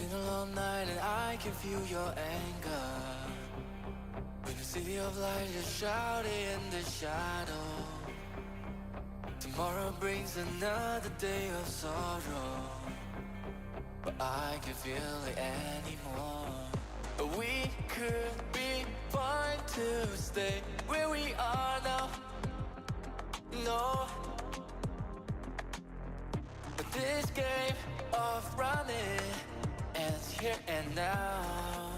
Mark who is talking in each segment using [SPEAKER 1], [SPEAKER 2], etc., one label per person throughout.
[SPEAKER 1] been a long night and I can feel your anger. When the city of light is shrouded in the shadow. Tomorrow brings another day of sorrow, but I can't feel it anymore. We could be fine to stay where we are now. No, but this game of running ends here and now.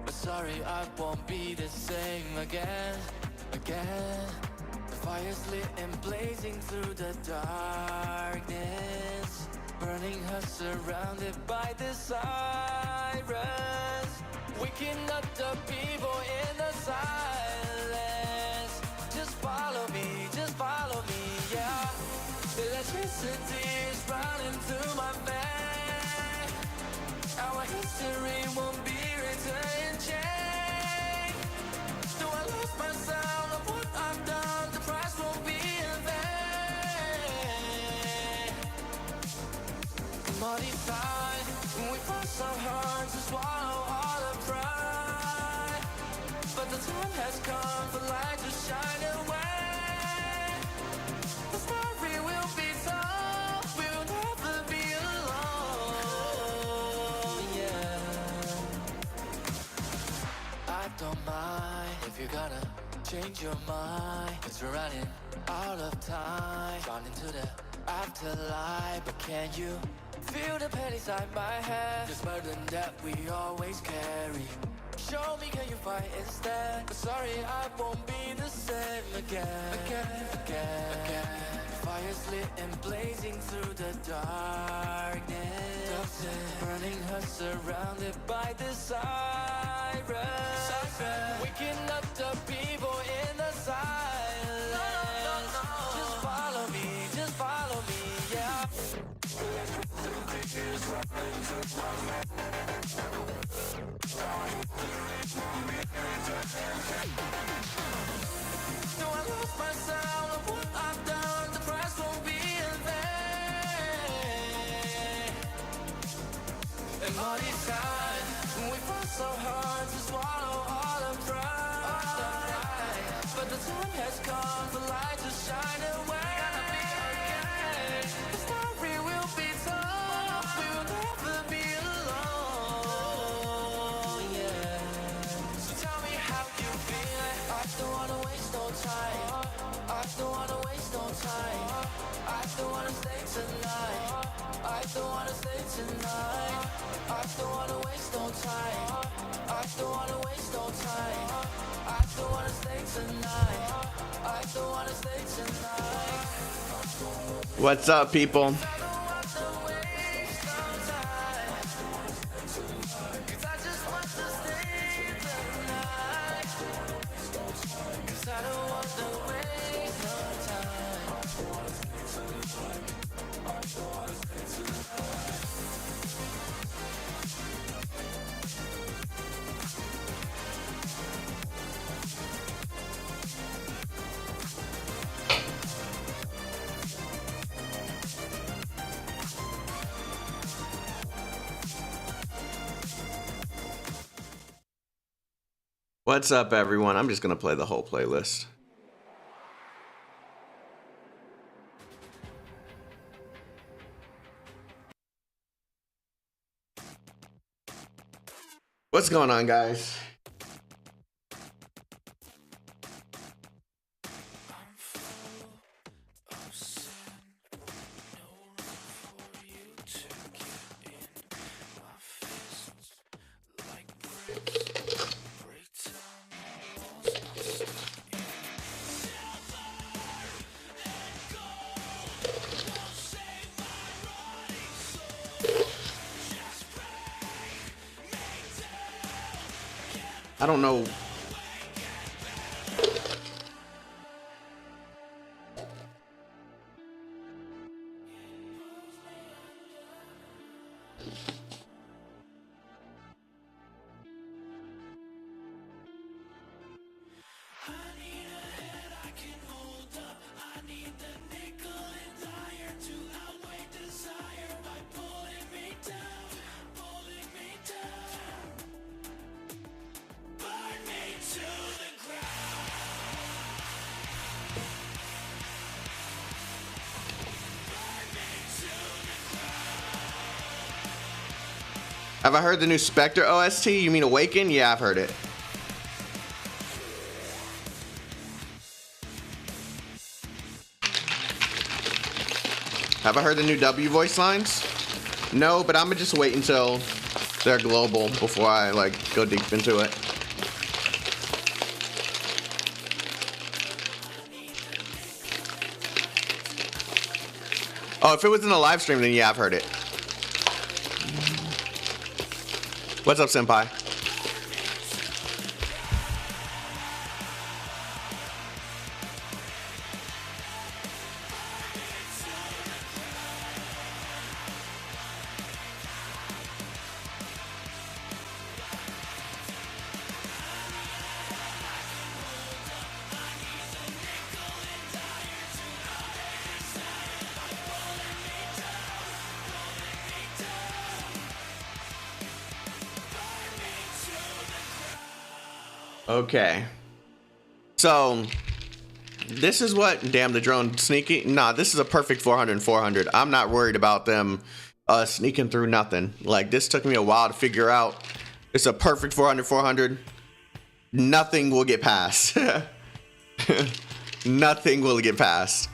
[SPEAKER 1] But sorry, I won't be the same again. The fire's lit and blazing through the darkness, burning her surrounded by the sirens, waking up the people in the silence. Just follow me, yeah. The electricity is running through my veins. Our history won't be written in chain. Though I lost myself of what I've done, the price won't be in vain. Muddy side, we fought so hard to swallow all the pride, but the time has come for light to shine away. The story will be told, we'll never be alone, yeah. I don't mind if you're gonna change your mind, 'cause we're running out of time, gone into the afterlife. But can you feel the pain inside my head, this burden that we always carry? Show me, can you fight instead? But sorry, I won't be the same again. Fire's lit and blazing through the darkness, burning her surrounded by the sirens, waking up the people in the silence. Just follow me, yeah. No, I lost myself of what I've done, the price won't be in vain. And muddy side, we fought so hard to swallow all the pride, but the time has come for light to shine away. The story will be told, we will never be alone, yeah. So tell me how you feel. I don't wanna waste no time. I don't wanna waste no time. I don't wanna stay tonight. I don't wanna stay tonight. I don't wanna waste no time. I don't wanna waste no time. I don't wanna stay tonight. I don't wanna stay tonight.
[SPEAKER 2] What's up, people? What's up, everyone? I'm just gonna play the whole playlist. What's going on, guys? I don't know. Have I heard the new Spectre OST? You mean Awaken? Yeah, I've heard it. Have I heard the new W voice lines? No, but I'm gonna just wait until they're global before I like go deep into it. Oh, if it was in a live stream, then yeah, I've heard it. What's up, Senpai? Okay. So, this is what... Damn, the drone sneaky. Nah, this is a perfect 400 and 400. I'm not worried about them sneaking through nothing. Like, this took me a while to figure out. It's a perfect 400, 400. Nothing will get past. Nothing will get past.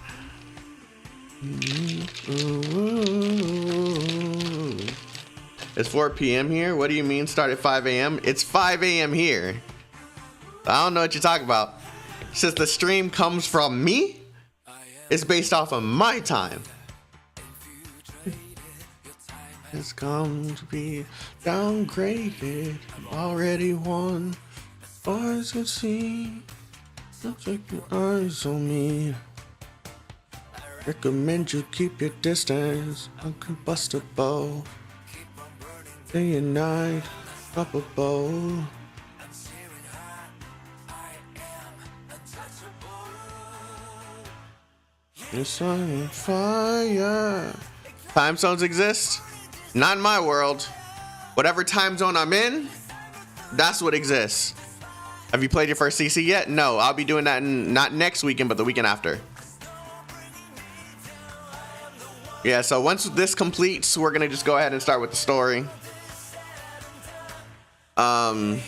[SPEAKER 2] It's 4 p.m. here? What do you mean start at 5 a.m.? It's 5 a.m. here. I don't know what you're talking about. Since the stream comes from me, it's based off of my time. It's come to be downgraded. I'm already won. Eyes can see. Don't take your eyes on me. Recommend you keep your distance. Uncombustible. Day and night. Up a bowl. It's on fire. Time zones exist? Not in my world. Whatever time zone I'm in, that's what exists. Have you played your first CC yet? No, I'll be doing that not next weekend, but the weekend after. Yeah, so once this completes, we're gonna just go ahead and start with the story. I'm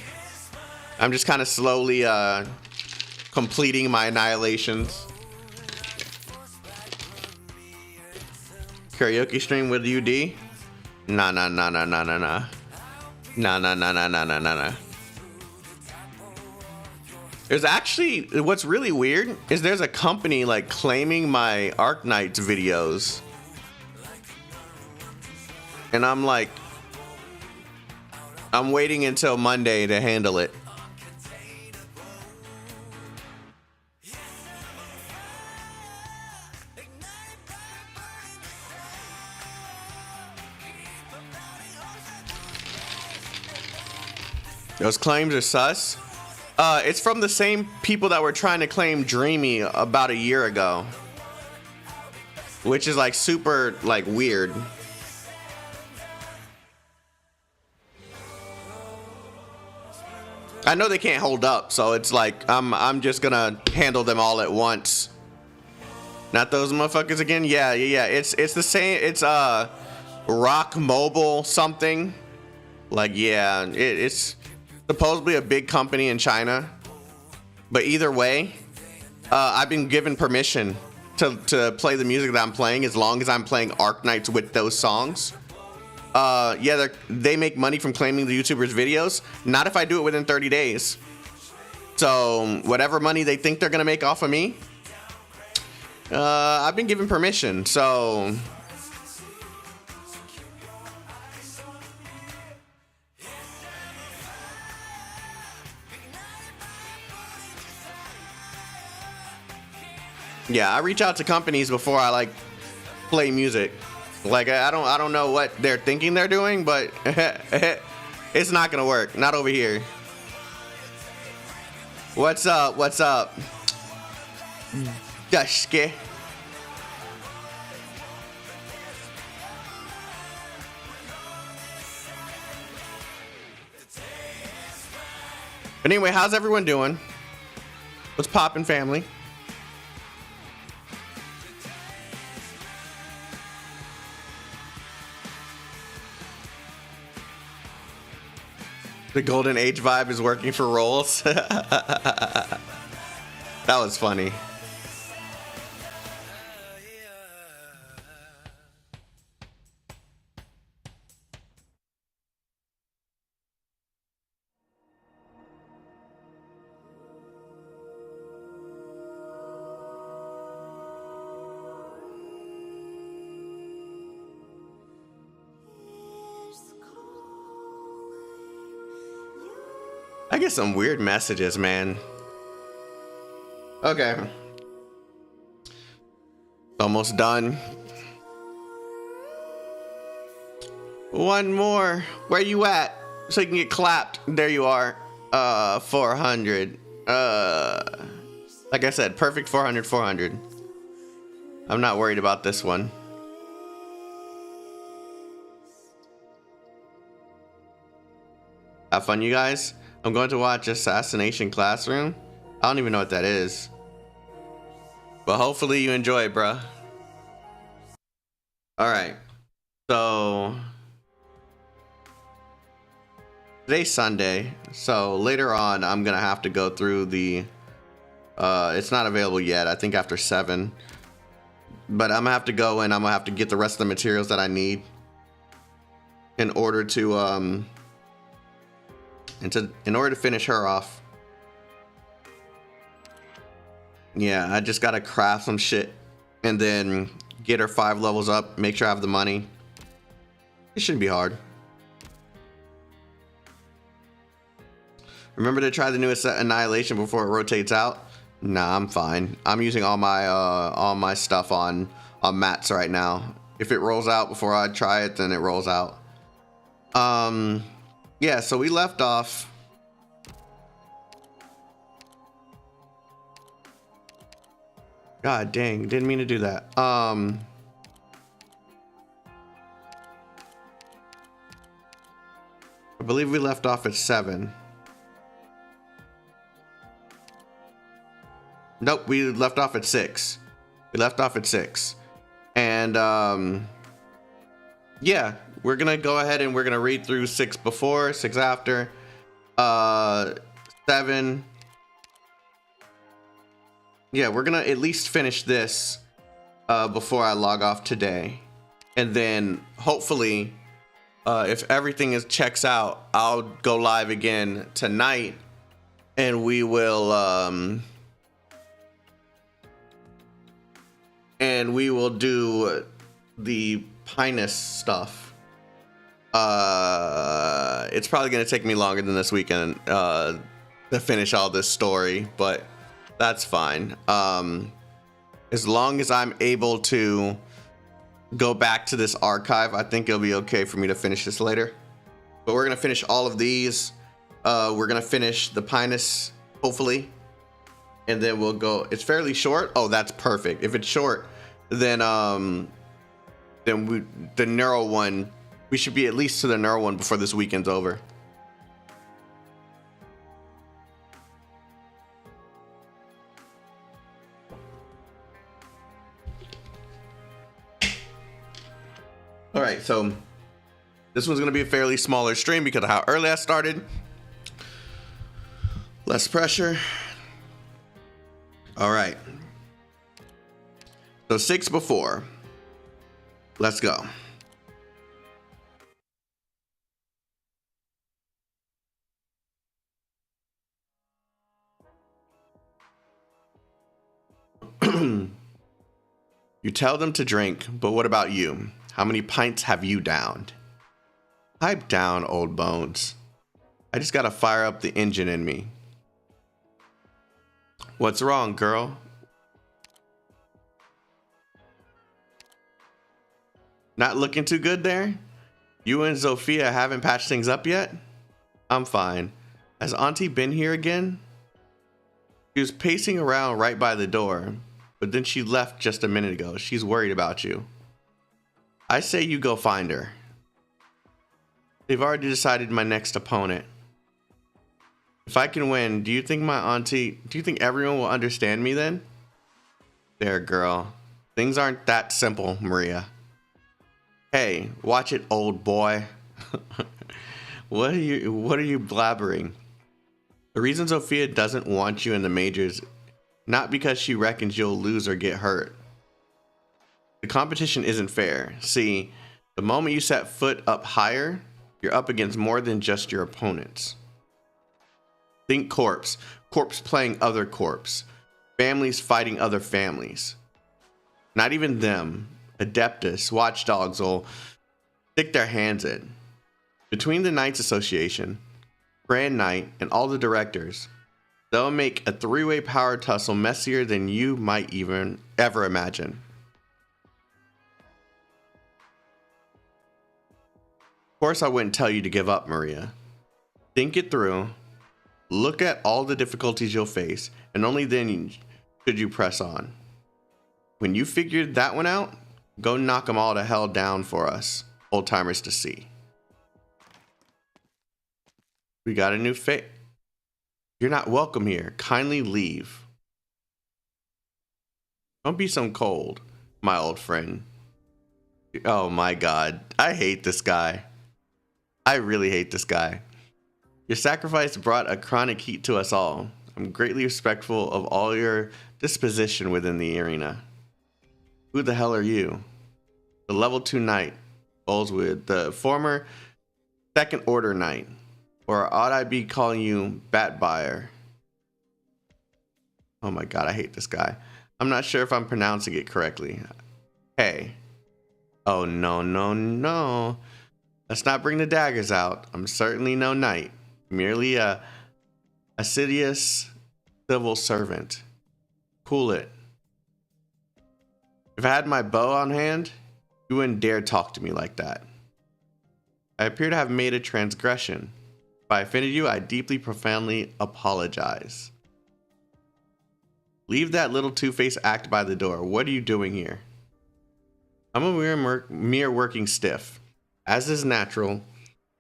[SPEAKER 2] just kind of slowly completing my annihilations. Karaoke stream with UD? Nah. Nah. There's actually, what's really weird is there's a company like claiming my Arknights videos. And I'm like, I'm waiting until Monday to handle it. Those claims are sus. It's from the same people that were trying to claim Dreamy about a year ago, which is like super like weird. I know they can't hold up, so it's like I'm just gonna handle them all at once. Not those motherfuckers again. Yeah. It's the same. It's Rock Mobile something. Like yeah, it's supposedly a big company in China, but either way, I've been given permission to play the music that I'm playing as long as I'm playing Arknights with those songs. Yeah, they make money from claiming the YouTubers' videos. Not if I do it within 30 days. So whatever money they think they're gonna make off of me, I've been given permission. So yeah, I reach out to companies before I like play music. Like I don't know what they're thinking they're doing, but it's not gonna work. Not over here. What's up? What's up? Dashke. But anyway, how's everyone doing? What's poppin', family? The Golden Age vibe is working for roles. That was funny. I get some weird messages, man. Okay. Almost done. One more. Where you at? So you can get clapped. There you are. 400. Like I said, perfect 400, 400. I'm not worried about this one. Have fun, you guys. I'm going to watch Assassination Classroom. I don't even know what that is. But hopefully you enjoy it, bruh. Alright. So today's Sunday. So later on I'm gonna have to go through the it's not available yet. I think after 7. But I'm gonna have to go and I'm gonna have to get the rest of the materials that I need in order to in order to finish her off. Yeah, I just gotta craft some shit and then get her 5 levels up, make sure I have the money. It shouldn't be hard. Remember to try the newest Annihilation before it rotates out? Nah, I'm fine. I'm using all my stuff on mats right now. If it rolls out before I try it, then it rolls out. Yeah, so we left off. God dang, didn't mean to do that. I believe we left off at 7. Nope, we left off at 6. We left off at 6. And yeah, we're gonna go ahead and we're gonna read through 6 before, 6 after, 7. Yeah, we're gonna at least finish this before I log off today, and then hopefully, if everything checks out, I'll go live again tonight, and we will do the Pinus stuff. It's probably gonna take me longer than this weekend to finish all this story, but that's fine. As long as I'm able to go back to this archive, I think it'll be okay for me to finish this later. But we're gonna finish all of these. We're gonna finish the Pinus, hopefully, and then we'll go. It's fairly short. Oh, that's perfect. If it's short, then the Nearl one, we should be at least to the Nearl one before this weekend's over. All right, so this one's gonna be a fairly smaller stream because of how early I started. Less pressure. All right. So 6 before. Let's go. You tell them to drink, but what about you? How many pints have you downed? Pipe down, old bones. I just gotta fire up the engine in me. What's wrong, girl? Not looking too good there? You and Zofia haven't patched things up yet? I'm fine. Has Auntie been here again? She was pacing around right by the door, but then she left just a minute ago. She's worried about you. I say you go find her. They've already decided my next opponent. If I can win, do you think everyone will understand me then? There, girl. Things aren't that simple, Maria. Hey, watch it, old boy. What are you blabbering? The reason Sophia doesn't want you in the majors, not because she reckons you'll lose or get hurt. The competition isn't fair. See, the moment you set foot up higher, you're up against more than just your opponents. Think corpse playing other corpse, families fighting other families. Not even them, Adeptus, watchdogs will stick their hands in. Between the Knights Association, Grand Knight, and all the directors, they'll make a three-way power tussle messier than you might even ever imagine. Of course, I wouldn't tell you to give up, Maria. Think it through, look at all the difficulties you'll face, and only then should you press on. When you figured that one out, go knock them all to hell down for us, old-timers to see. We got a new fate. You're not welcome here. Kindly leave. Don't be so cold, my old friend. Oh my god. I hate this guy. I really hate this guy. Your sacrifice brought a chronic heat to us all. I'm greatly respectful of all your disposition within the arena. Who the hell are you? The level 2 knight, Bolswood, the former second order knight. Or ought I be calling you Batbuyer? Oh my god, I hate this guy. I'm not sure if I'm pronouncing it correctly. Hey. Oh no, no, no. Let's not bring the daggers out. I'm certainly no knight. Merely a assiduous civil servant. Cool it. If I had my bow on hand, you wouldn't dare talk to me like that. I appear to have made a transgression. If I offended you, I deeply, profoundly apologize. Leave that little two-faced act by the door. What are you doing here? I'm a mere working stiff. As is natural,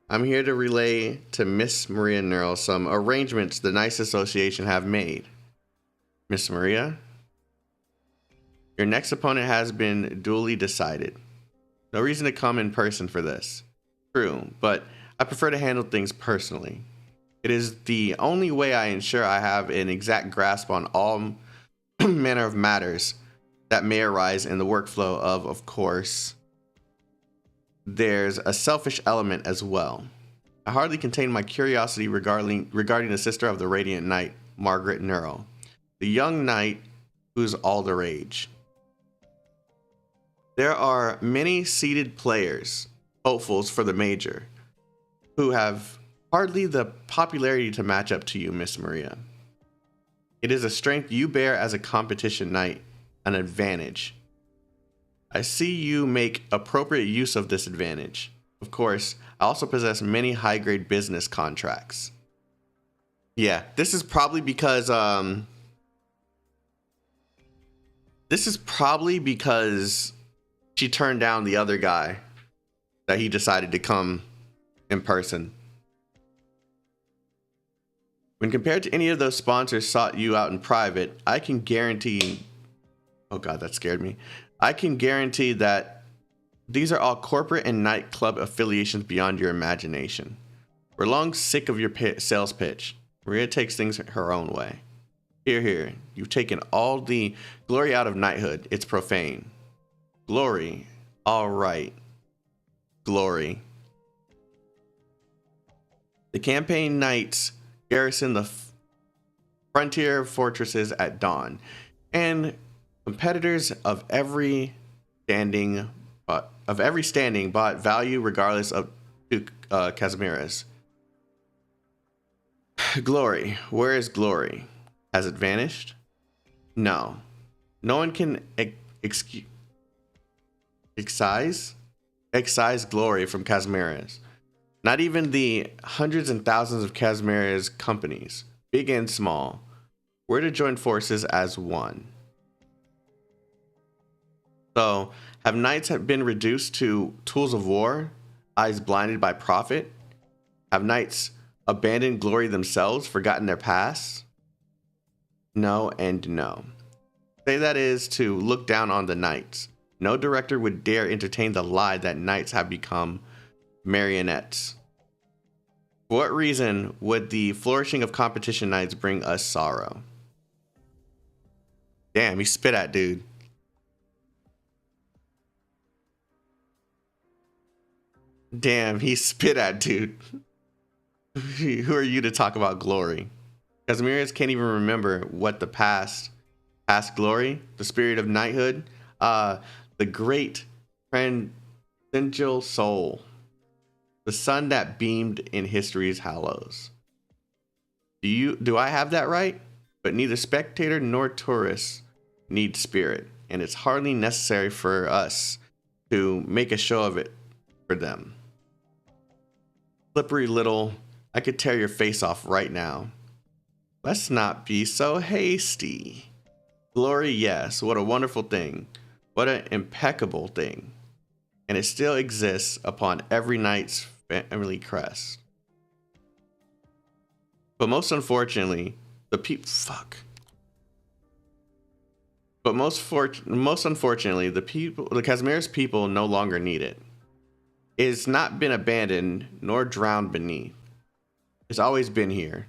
[SPEAKER 2] I'm here to relay to Miss Maria Nearl some arrangements the Knights Association have made. Miss Maria, your next opponent has been duly decided. No reason to come in person for this. True, but I prefer to handle things personally. It is the only way I ensure I have an exact grasp on all manner of matters that may arise in the workflow of course, there's a selfish element as well. I hardly contain my curiosity regarding the sister of the Radiant Knight, Margaret Nearl, the young knight who's all the rage. There are many seeded players, hopefuls for the major, who have hardly the popularity to match up to you, Miss Maria. It is a strength you bear as a competition knight, an advantage. I see you make appropriate use of this advantage. Of course, I also possess many high-grade business contracts. Yeah, this is probably because she turned down the other guy that he decided to come in person. When compared to any of those sponsors sought you out in private, I can guarantee... Oh god, that scared me. I can guarantee that these are all corporate and nightclub affiliations beyond your imagination. We're long sick of your sales pitch. Maria takes things her own way. Here. You've taken all the glory out of knighthood. It's profane. Glory. All right. Glory. The campaign knights garrison the frontier fortresses at dawn, and competitors of every standing bought value regardless of Casimiras. Glory. Where is glory? Has it vanished? No. No one can excise glory from Casimiras. Not even the hundreds and thousands of Casimiras companies, big and small, were to join forces as one. So, have knights been reduced to tools of war, eyes blinded by profit? Have knights abandoned glory themselves, forgotten their past? No and no. Say that is to look down on the knights. No director would dare entertain the lie that knights have become marionettes. For what reason would the flourishing of competition nights bring us sorrow? Damn, he spit at dude. Damn, he spit at dude. Who are you to talk about glory? Casimiris can't even remember what the past glory, the spirit of knighthood, the great transcendental soul, the sun that beamed in history's hallows. Do I have that right? But neither spectator nor tourist need spirit, and it's hardly necessary for us to make a show of it for them. Slippery little, I could tear your face off right now. Let's not be so hasty. Glory, yes, what a wonderful thing. What an impeccable thing. And it still exists upon every knight's family crest. But most unfortunately, the people the Casimiris people no longer need it. It has not been abandoned nor drowned beneath. It's always been here.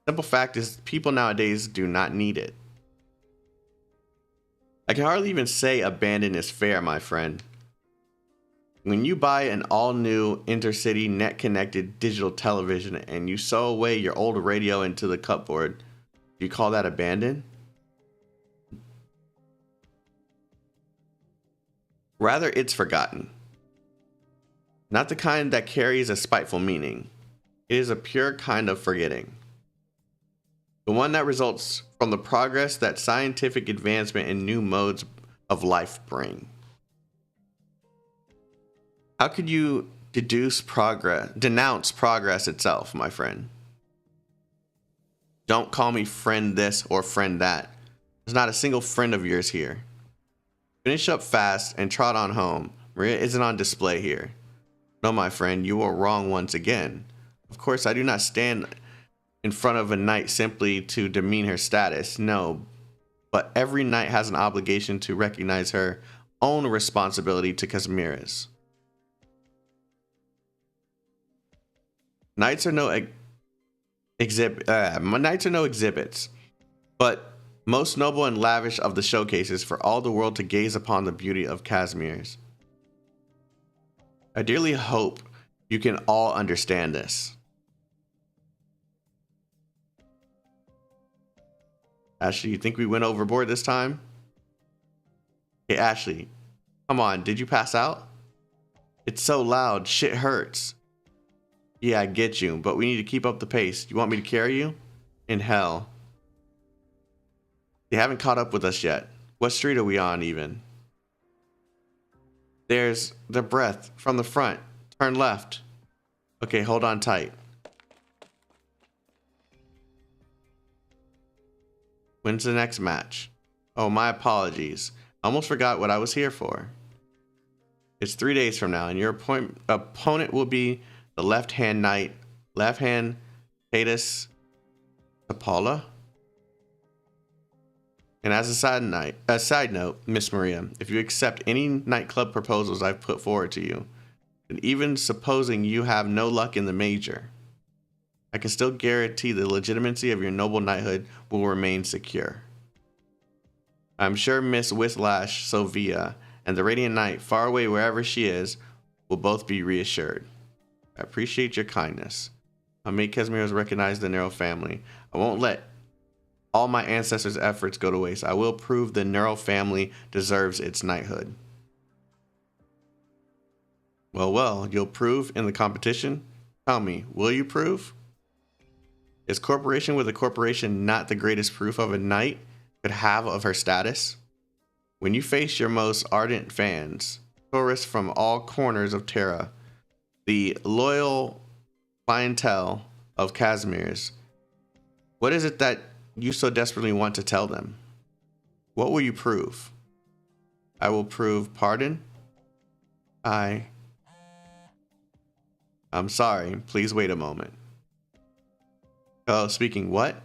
[SPEAKER 2] Simple fact is, people nowadays do not need it. I can hardly even say abandon is fair, my friend. When you buy an all-new intercity net-connected digital television and you sew away your old radio into the cupboard, do you call that abandon? Rather, it's forgotten. Not the kind that carries a spiteful meaning. It is a pure kind of forgetting. The one that results from the progress that scientific advancement and new modes of life bring. How could you denounce progress itself, my friend? Don't call me friend this or friend that. There's not a single friend of yours here. Finish up fast and trot on home. Maria isn't on display here. No, my friend, you are wrong once again. Of course, I do not stand in front of a knight simply to demean her status. No, but every knight has an obligation to recognize her own responsibility to Casimiris. Knights are no exhibits, but most noble and lavish of the showcases for all the world to gaze upon the beauty of Casimiris. I dearly hope you can all understand this. Ashley, you think we went overboard this time? Hey, Ashley, come on, did you pass out? It's so loud, shit hurts. Yeah, I get you, but we need to keep up the pace. You want me to carry you? In hell. They haven't caught up with us yet. What street are we on, even? There's the breath from the front. Turn left. Okay, hold on tight. When's the next match? Oh, my apologies. I almost forgot what I was here for. It's 3 days from now, and your opponent will be the left-hand knight, left-hand Tatus Apollo. And as a side note, Miss Maria, if you accept any nightclub proposals I've put forward to you, and even supposing you have no luck in the major, I can still guarantee the legitimacy of your noble knighthood will remain secure. I'm sure Miss Whislash Sovia and the Radiant Knight, far away wherever she is, will both be reassured. I appreciate your kindness. I'll make Casimiris recognize the Nearl family. I won't let all my ancestors' efforts go to waste. I will prove the Nearl family deserves its knighthood. Well, you'll prove in the competition? Tell me, will you prove? Is corporation with a corporation not the greatest proof of a knight could have of her status? When you face your most ardent fans, tourists from all corners of Terra, the loyal clientele of Casimiris, what is it that you so desperately want to tell them? What will you prove? I will prove pardon? I'm sorry, please wait a moment. Oh, speaking what?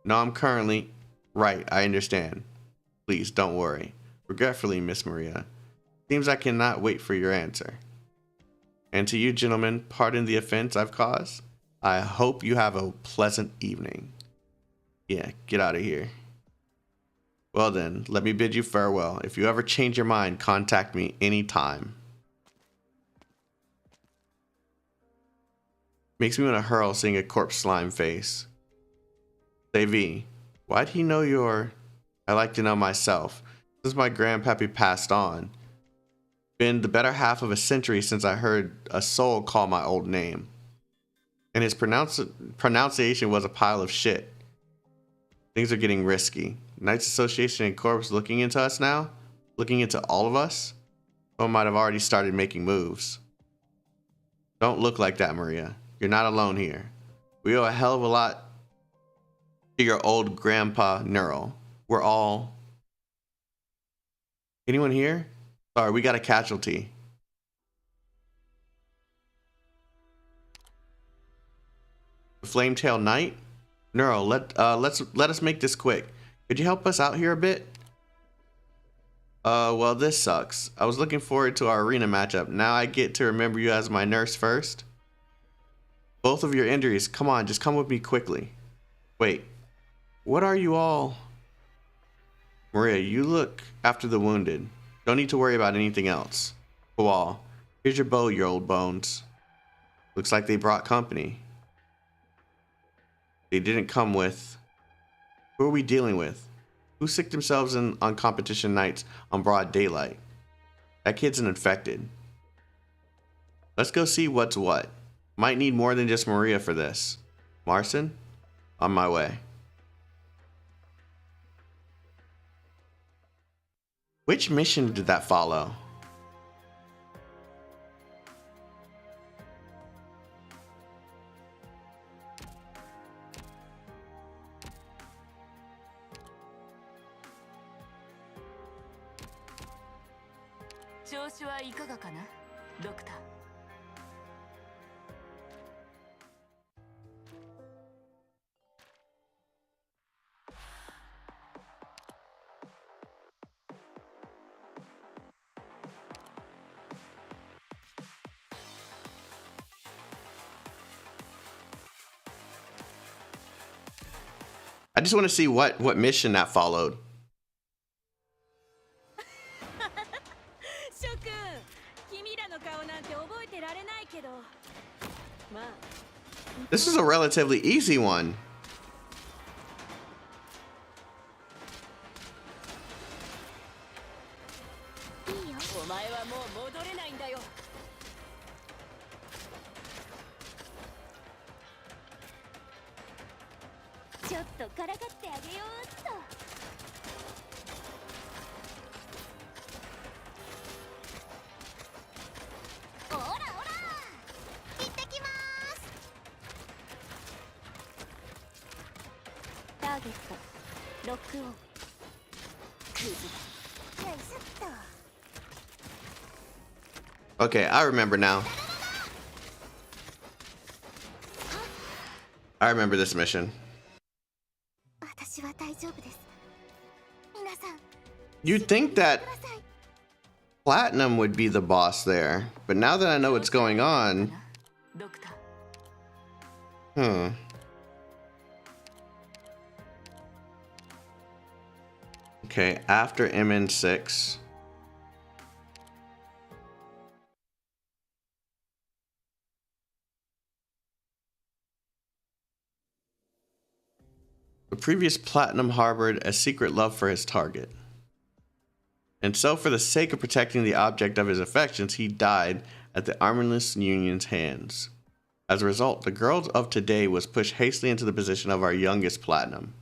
[SPEAKER 2] No, I'm currently... Right, I understand. Please, don't worry. Regretfully, Miss Maria. Seems I cannot wait for your answer. And to you, gentlemen, pardon the offense I've caused? I hope you have a pleasant evening. Yeah, get out of here. Well then, let me bid you farewell. If you ever change your mind, contact me anytime. Makes me want to hurl seeing a corpse slime face. Say V, why'd he know your... I like to know myself. Since my grandpappy passed on. Been the better half of a century since I heard a soul call my old name. And his pronunciation was a pile of shit. Things are getting risky. Knights Association and Corps looking into us now? Looking into all of us? Someone might have already started making moves. Don't look like that, Maria. You're not alone here. We owe a hell of a lot to your old grandpa, Nearl. We're all... Anyone here? Sorry, we got a casualty. The Flametail Knight? Nearl, let us make this quick. Could you help us out here a bit? Well, this sucks. I was looking forward to our arena matchup. Now I get to remember you as my nurse first. Both of your injuries. Come on, just come with me quickly. Wait, what are you all? Maria, you look after the wounded. Don't need to worry about anything else. Kowal, here's your bow, your old bones. Looks like they brought company. They didn't come with... Who are we dealing with? Who sicked themselves on competition nights on broad daylight? That kid's an infected. Let's go see what's what. Might need more than just Maria for this. Marcin? On my way. Which mission did that follow? I just want to see what mission that followed. This is a relatively easy one. Okay, I remember now. I remember this mission. You'd think that Platinum would be the boss there, but now that I know what's going on... Okay, after MN6... The previous Platinum harbored a secret love for his target. And so for the sake of protecting the object of his affections, he died at the Armorless Union's hands. As a result, the girl of today was pushed hastily into the position of our youngest Platinum.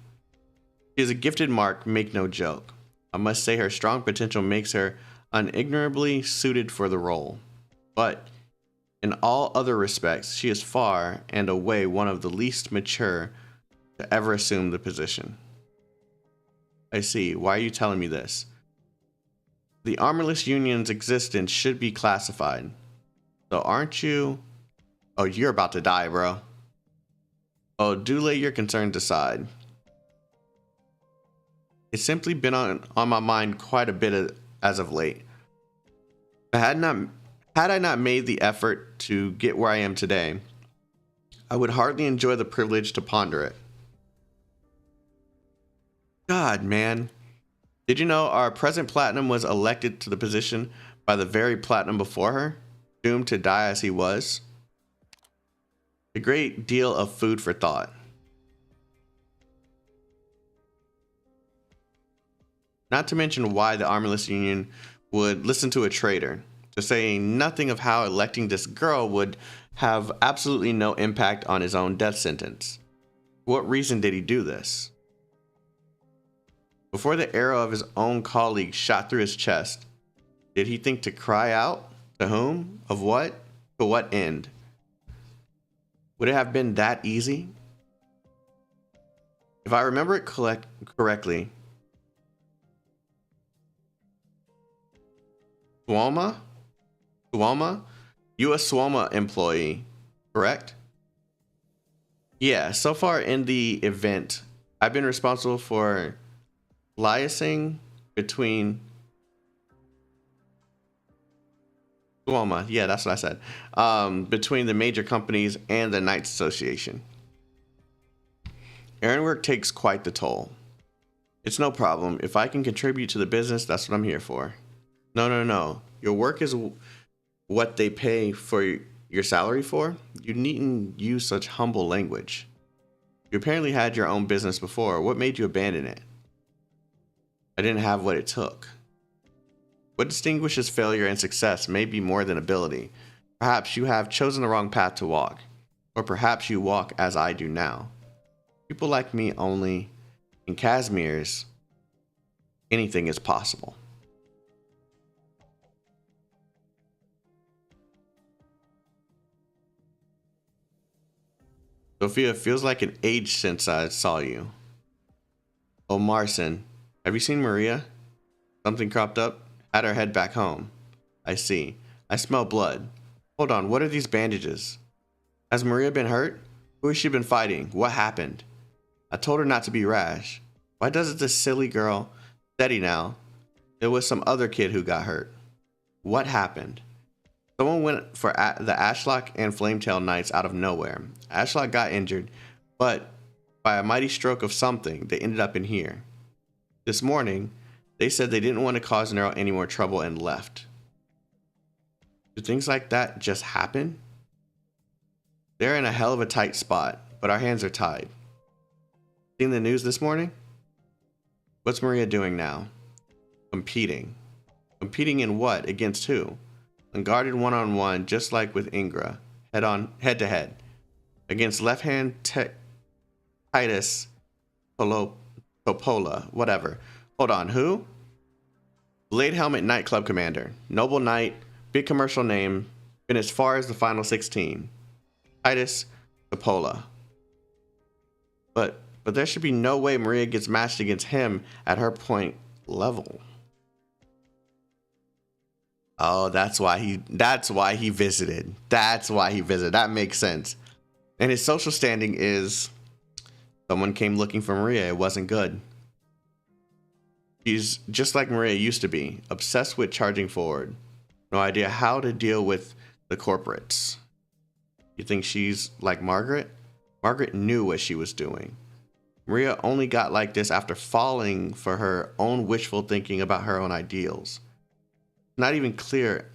[SPEAKER 2] She is a gifted mark, make no joke. I must say her strong potential makes her unignorably suited for the role. But in all other respects, she is far and away one of the least mature to ever assume the position. I see. Why are you telling me this? The Armorless Union's existence should be classified. So aren't you... Oh, you're about to die, bro. Oh, do lay your concerns aside. It's simply been on my mind quite a bit as of late. Had I not made the effort to get where I am today, I would hardly enjoy the privilege to ponder it. God, man. Did you know our present platinum was elected to the position by the very platinum before her, doomed to die as he was? A great deal of food for thought. Not to mention why the Armorless Union would listen to a traitor, to say nothing of how electing this girl would have absolutely no impact on his own death sentence. For what reason did he do this? Before the arrow of his own colleague shot through his chest, did he think to cry out? To whom? Of what? To what end? Would it have been that easy? If I remember it correctly, Swalma, you a Swalma employee, correct? Yeah, so far in the event, I've been responsible for liaising between Swalma, yeah, that's what I said, between the major companies and the Knights Association. Errand work takes quite the toll. It's no problem. If I can contribute to the business, that's what I'm here for. No. Your work is what they pay for your salary for? You needn't use such humble language. You apparently had your own business before. What made you abandon it? I didn't have what it took. What distinguishes failure and success may be more than ability. Perhaps you have chosen the wrong path to walk. Or perhaps you walk as I do now. People like me only. In Casimir's, anything is possible. Sophia, feels like an age since I saw you. Oh, Marcin, have you seen Maria? Something cropped up? Had her head back home. I see. I smell blood. Hold on, what are these bandages? Has Maria been hurt? Who has she been fighting? What happened? I told her not to be rash. Why doesn't this silly girl... Steady now. It was some other kid who got hurt. What happened? Someone went for the Ashlock and Flametail Knights out of nowhere. Ashlock got injured, but by a mighty stroke of something, they ended up in here. This morning, they said they didn't want to cause Nearl any more trouble and left. Do things like that just happen? They're in a hell of a tight spot, but our hands are tied. Seen the news this morning? What's Maria doing now? Competing. Competing in what? Against who? Unguarded one-on-one, just like with Ingra. Head-to-head. Against left-hand Titus Popola. Whatever. Hold on, who? Blade Helmet Nightclub Commander. Noble Knight. Big commercial name. Been as far as the final 16. Titus Popola. But there should be no way Maria gets matched against him at her point level. Oh, that's why he visited. That makes sense. And his social standing is someone came looking for Maria. It wasn't good. She's just like Maria used to be, obsessed with charging forward. No idea how to deal with the corporates. You think she's like Margaret? Margaret knew what she was doing. Maria only got like this after falling for her own wishful thinking about her own ideals. It's not even clear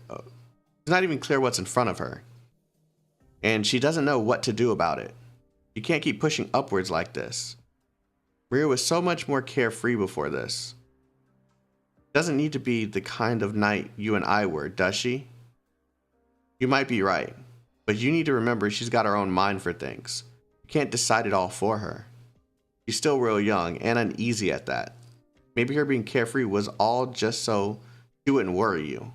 [SPEAKER 2] what's in front of her. And she doesn't know what to do about it. You can't keep pushing upwards like this. Maria was so much more carefree before this. Doesn't need to be the kind of knight you and I were, does she? You might be right, but you need to remember she's got her own mind for things. You can't decide it all for her. She's still real young and uneasy at that. Maybe her being carefree was all just so she wouldn't worry you.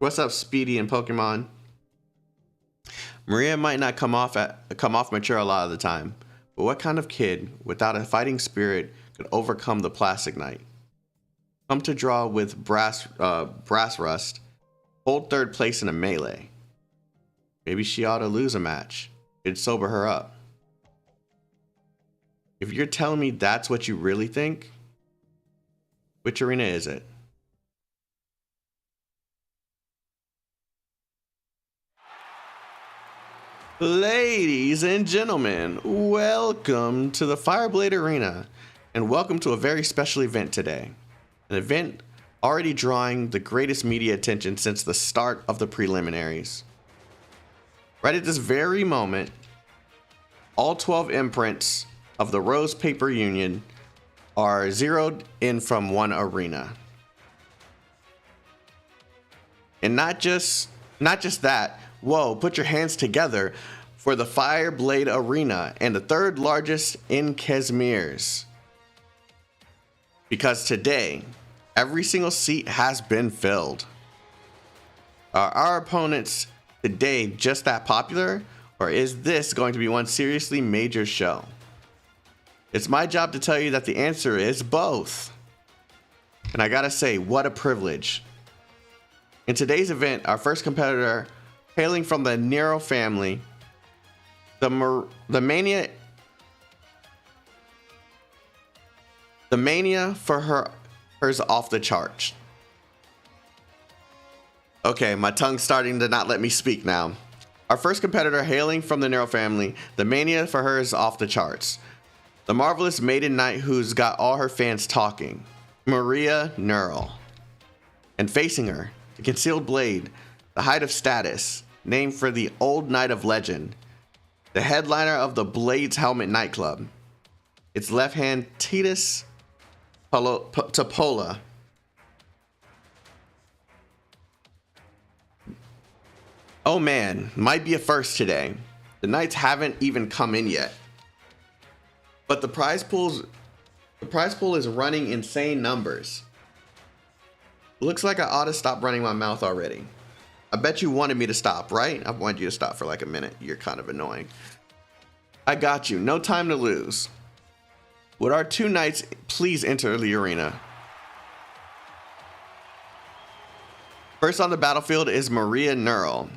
[SPEAKER 2] What's up, Speedy and Pokemon? Maria might not come off mature a lot of the time, but what kind of kid without a fighting spirit could overcome the plastic knight? Come to draw with brass rust, hold third place in a melee. Maybe she ought to lose a match. It'd sober her up. If you're telling me that's what you really think, which arena is it? Ladies and gentlemen, welcome to the Fireblade Arena, and welcome to a very special event today. An event already drawing the greatest media attention since the start of the preliminaries. Right at this very moment, all 12 imprints of the Rose Paper Union are zeroed in from one arena. And not just that, whoa, put your hands together for the Fireblade Arena and the third largest in Kesmir's. Because today, every single seat has been filled. Are our opponents today just that popular, or is this going to be one seriously major show? It's my job to tell you that the answer is both. And I gotta say, what a privilege. In today's event, our first competitor, hailing from the Nearl family, the mania for hers off the charts. Okay, my tongue's starting to not let me speak now. Our first competitor, hailing from the Nearl family, the mania for her is off the charts. The marvelous maiden knight who's got all her fans talking, Maria Nearl. And facing her, the concealed blade, the height of status, named for the old knight of legend, the headliner of the Blade's Helmet nightclub. Its left hand, Titus Topola. Oh man, might be a first today. The knights haven't even come in yet. But the prize pool is running insane numbers. Looks like I ought to stop running my mouth already. I bet you wanted me to stop, right? I wanted you to stop for like a minute. You're kind of annoying. I got you. No time to lose. Would our two knights please enter the arena? First on the battlefield is Maria Nearl.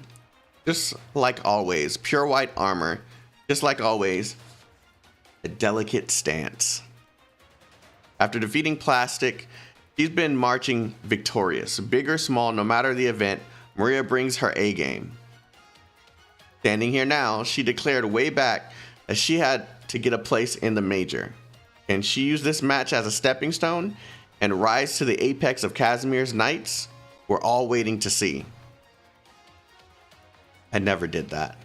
[SPEAKER 2] Just like always, pure white armor. Just like always, a delicate stance. After defeating Plastic, she's been marching victorious. Big or small, no matter the event, Maria brings her A game. Standing here now, she declared way back that she had to get a place in the major. And she used this match as a stepping stone and rise to the apex of Casimir's Knights? We're all waiting to see. I never did that.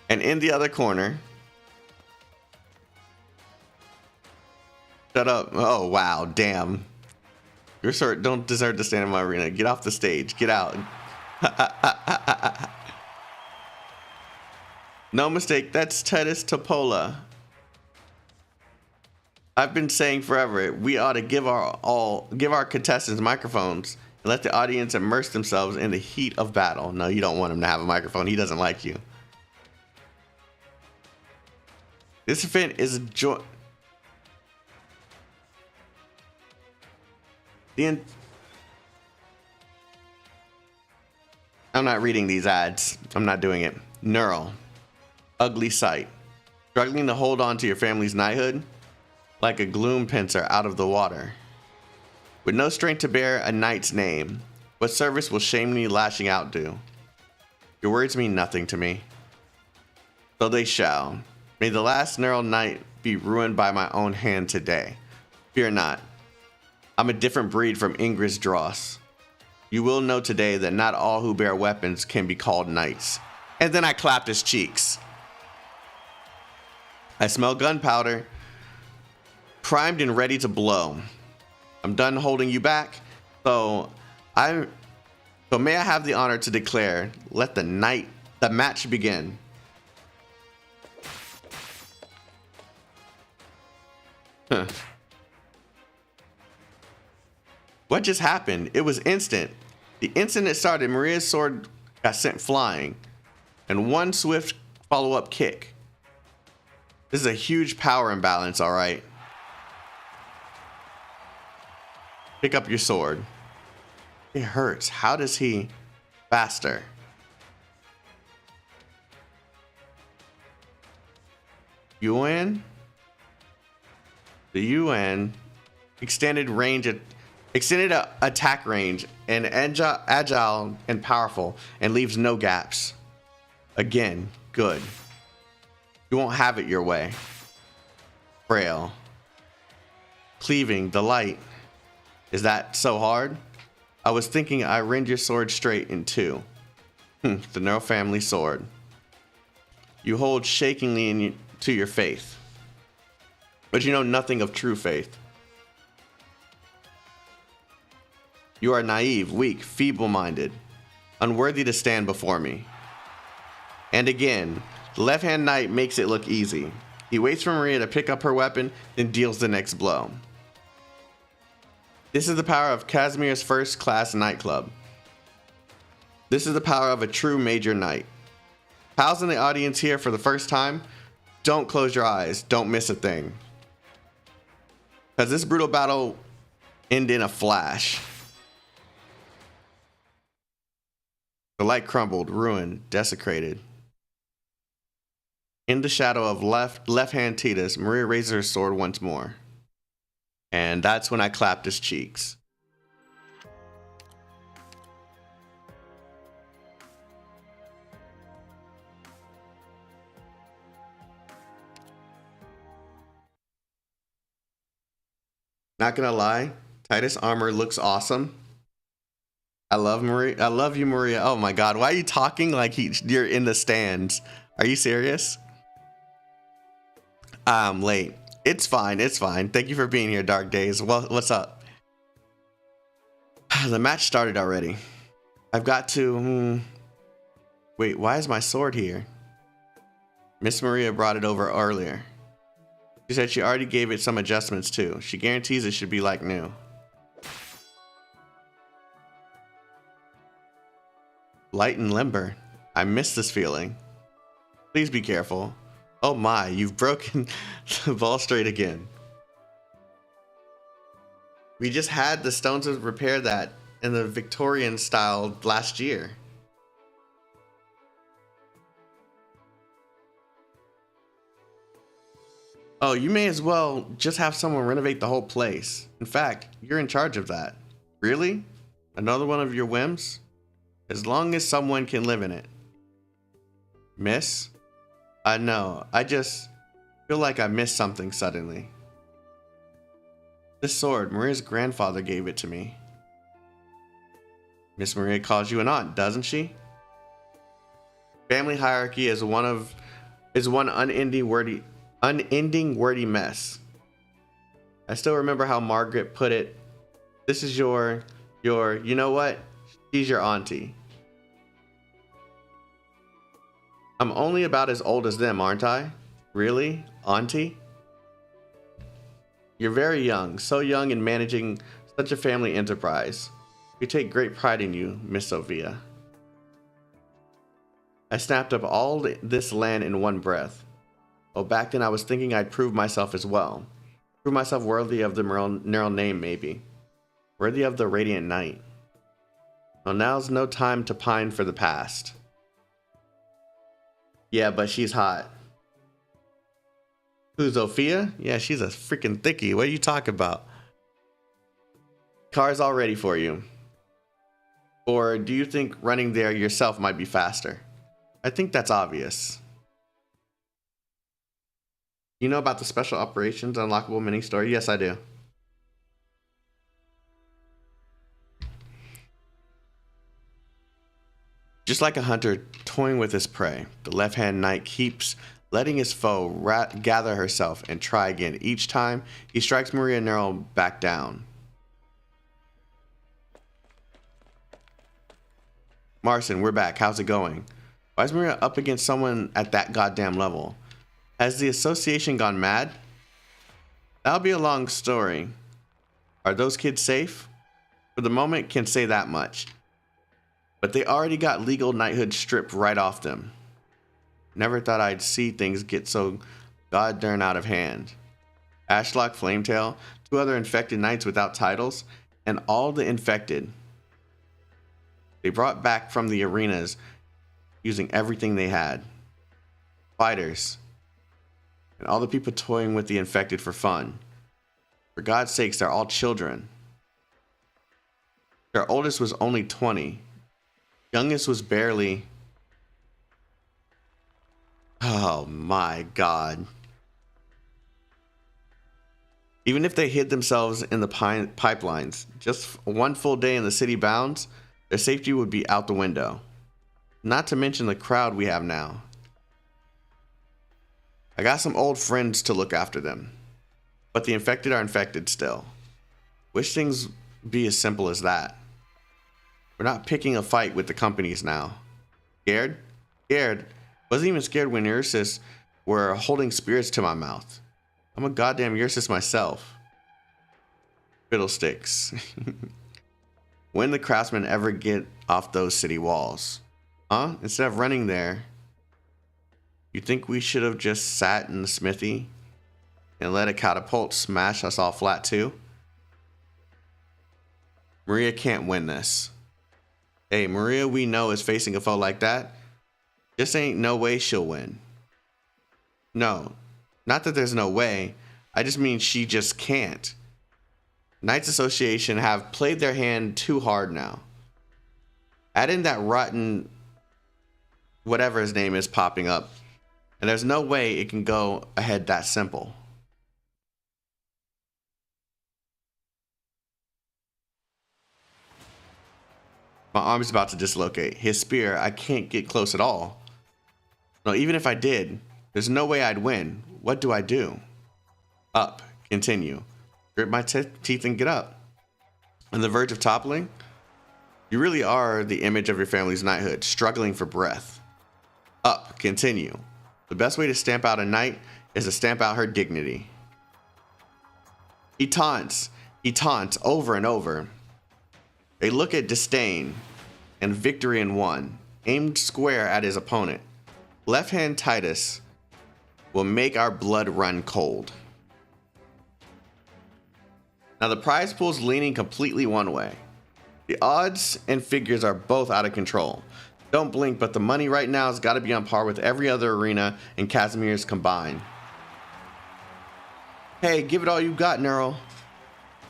[SPEAKER 2] And in the other corner, shut up. Oh, wow. Damn. You're sort don't deserve to stand in my arena. Get off the stage. Get out. No mistake. That's Titus Topola. I've been saying forever, we ought to give our contestants microphones and let the audience immerse themselves in the heat of battle. No, you don't want him to have a microphone. He doesn't like you. This event is a joy. I'm not reading these ads. I'm not doing it. Nearl. Ugly sight. Struggling to hold on to your family's knighthood? Like a gloom pincer out of the water. With no strength to bear a knight's name, what service will shamefully lashing out do? Your words mean nothing to me. So they shall. May the last Nearl knight be ruined by my own hand today. Fear not. I'm a different breed from Ingris Dross. You will know today that not all who bear weapons can be called knights. And then I clapped his cheeks. I smell gunpowder, primed and ready to blow. I'm done holding you back, so may I have the honor to declare, let the match begin. Huh. What just happened? It was instant. The instant it started, Maria's sword got sent flying, and one swift follow-up kick. This is a huge power imbalance, all right. Pick up your sword. It hurts. How does he? Faster. UN? The UN extended range extended attack range, and agile and powerful, and leaves no gaps. Again, good. You won't have it your way. Frail. Cleaving the light. Is that so hard? I was thinking I rend your sword straight in two. The Nearl family sword. You hold shakingly to your faith. But you know nothing of true faith. You are naive, weak, feeble-minded, unworthy to stand before me. And again, the left-hand knight makes it look easy. He waits for Maria to pick up her weapon, then deals the next blow. This is the power of Casimir's first-class nightclub. This is the power of a true major knight. Pals in the audience here for the first time, don't close your eyes, don't miss a thing. Because this brutal battle ended in a flash. The light crumbled, ruined, desecrated. In the shadow of left-hand Titus, Maria raises her sword once more. And that's when I clapped his cheeks. Not gonna lie, Titus' armor looks awesome. I love Maria. I love you, Maria. Oh my God, why are you talking like you're in the stands? Are you serious? I'm late. It's fine. It's fine. Thank you for being here, Dark Days. Well, what's up? The match started already. I've got to. Wait, why is my sword here? Miss Maria brought it over earlier. She said she already gave it some adjustments too. She guarantees it should be like new. Light and limber. I miss this feeling. Please be careful. Oh my, you've broken the ball straight again. We just had the stones to repair that in the Victorian style last year. Oh, you may as well just have someone renovate the whole place. In fact, you're in charge of that. Really? Another one of your whims? As long as someone can live in it. Miss? No, I just feel like I missed something suddenly. This sword, Maria's grandfather gave it to me. Miss Maria calls you an aunt, doesn't she? Family hierarchy is one unending wordy mess. I still remember how Margaret put it. This is your, you know what? She's your auntie. I'm only about as old as them, aren't I? Really? Auntie? You're very young, so young in managing such a family enterprise. We take great pride in you, Miss Sophia. I snapped up all this land in one breath. Oh, back then I was thinking I'd prove myself as well. Prove myself worthy of the Nearl name, maybe. Worthy of the Radiant Knight. Well, now's no time to pine for the past. Yeah, but she's hot. Who's Sophia? Yeah, she's a freaking thickie. What are you talking about? Car's all ready for you. Or do you think running there yourself might be faster? I think that's obvious. You know about the special operations unlockable mini story? Yes, I do. Just like a hunter toying with his prey, the left-hand knight keeps letting his foe gather herself and try again. Each time, he strikes Maria Nearl back down. Marson, we're back. How's it going? Why is Maria up against someone at that goddamn level? Has the association gone mad? That'll be a long story. Are those kids safe? For the moment, can say that much. But they already got legal knighthood stripped right off them. Never thought I'd see things get so goddamn out of hand. Ashlock, Flametail, 2 other infected knights without titles, and all the infected. They brought back from the arenas using everything they had. Fighters. And all the people toying with the infected for fun. For God's sakes, they're all children. Their oldest was only 20. Youngest was barely... Oh my god. Even if they hid themselves in the pipelines, just one full day in the city bounds, their safety would be out the window. Not to mention the crowd we have now. I got some old friends to look after them, but the infected are infected still. Wish things be as simple as that. We're not picking a fight with the companies now. Scared? Scared. Wasn't even scared when Ursus were holding spirits to my mouth. I'm a goddamn Ursus myself. Fiddlesticks. When the craftsmen ever get off those city walls? Huh? Instead of running there, you think we should have just sat in the smithy and let a catapult smash us all flat too? Maria can't win this. Hey, Maria we know is facing a foe like that. Just ain't no way she'll win. No, not that there's no way. I just mean she just can't. Knights Association have played their hand too hard now. Add in that rotten whatever his name is popping up, and there's no way it can go ahead that simple. My arm's about to dislocate. His spear, I can't get close at all. No, even if I did, there's no way I'd win. What do I do? Up. Continue. Grit my teeth and get up. On the verge of toppling? You really are the image of your family's knighthood, struggling for breath. Up. Continue. The best way to stamp out a knight is to stamp out her dignity. He taunts over and over. A look at disdain and victory in one, aimed square at his opponent. Left hand Titus will make our blood run cold. Now the prize pool's leaning completely one way. The odds and figures are both out of control. Don't blink, but the money right now has got to be on par with every other arena in Casimir's combined. Hey, give it all you got, Nearl.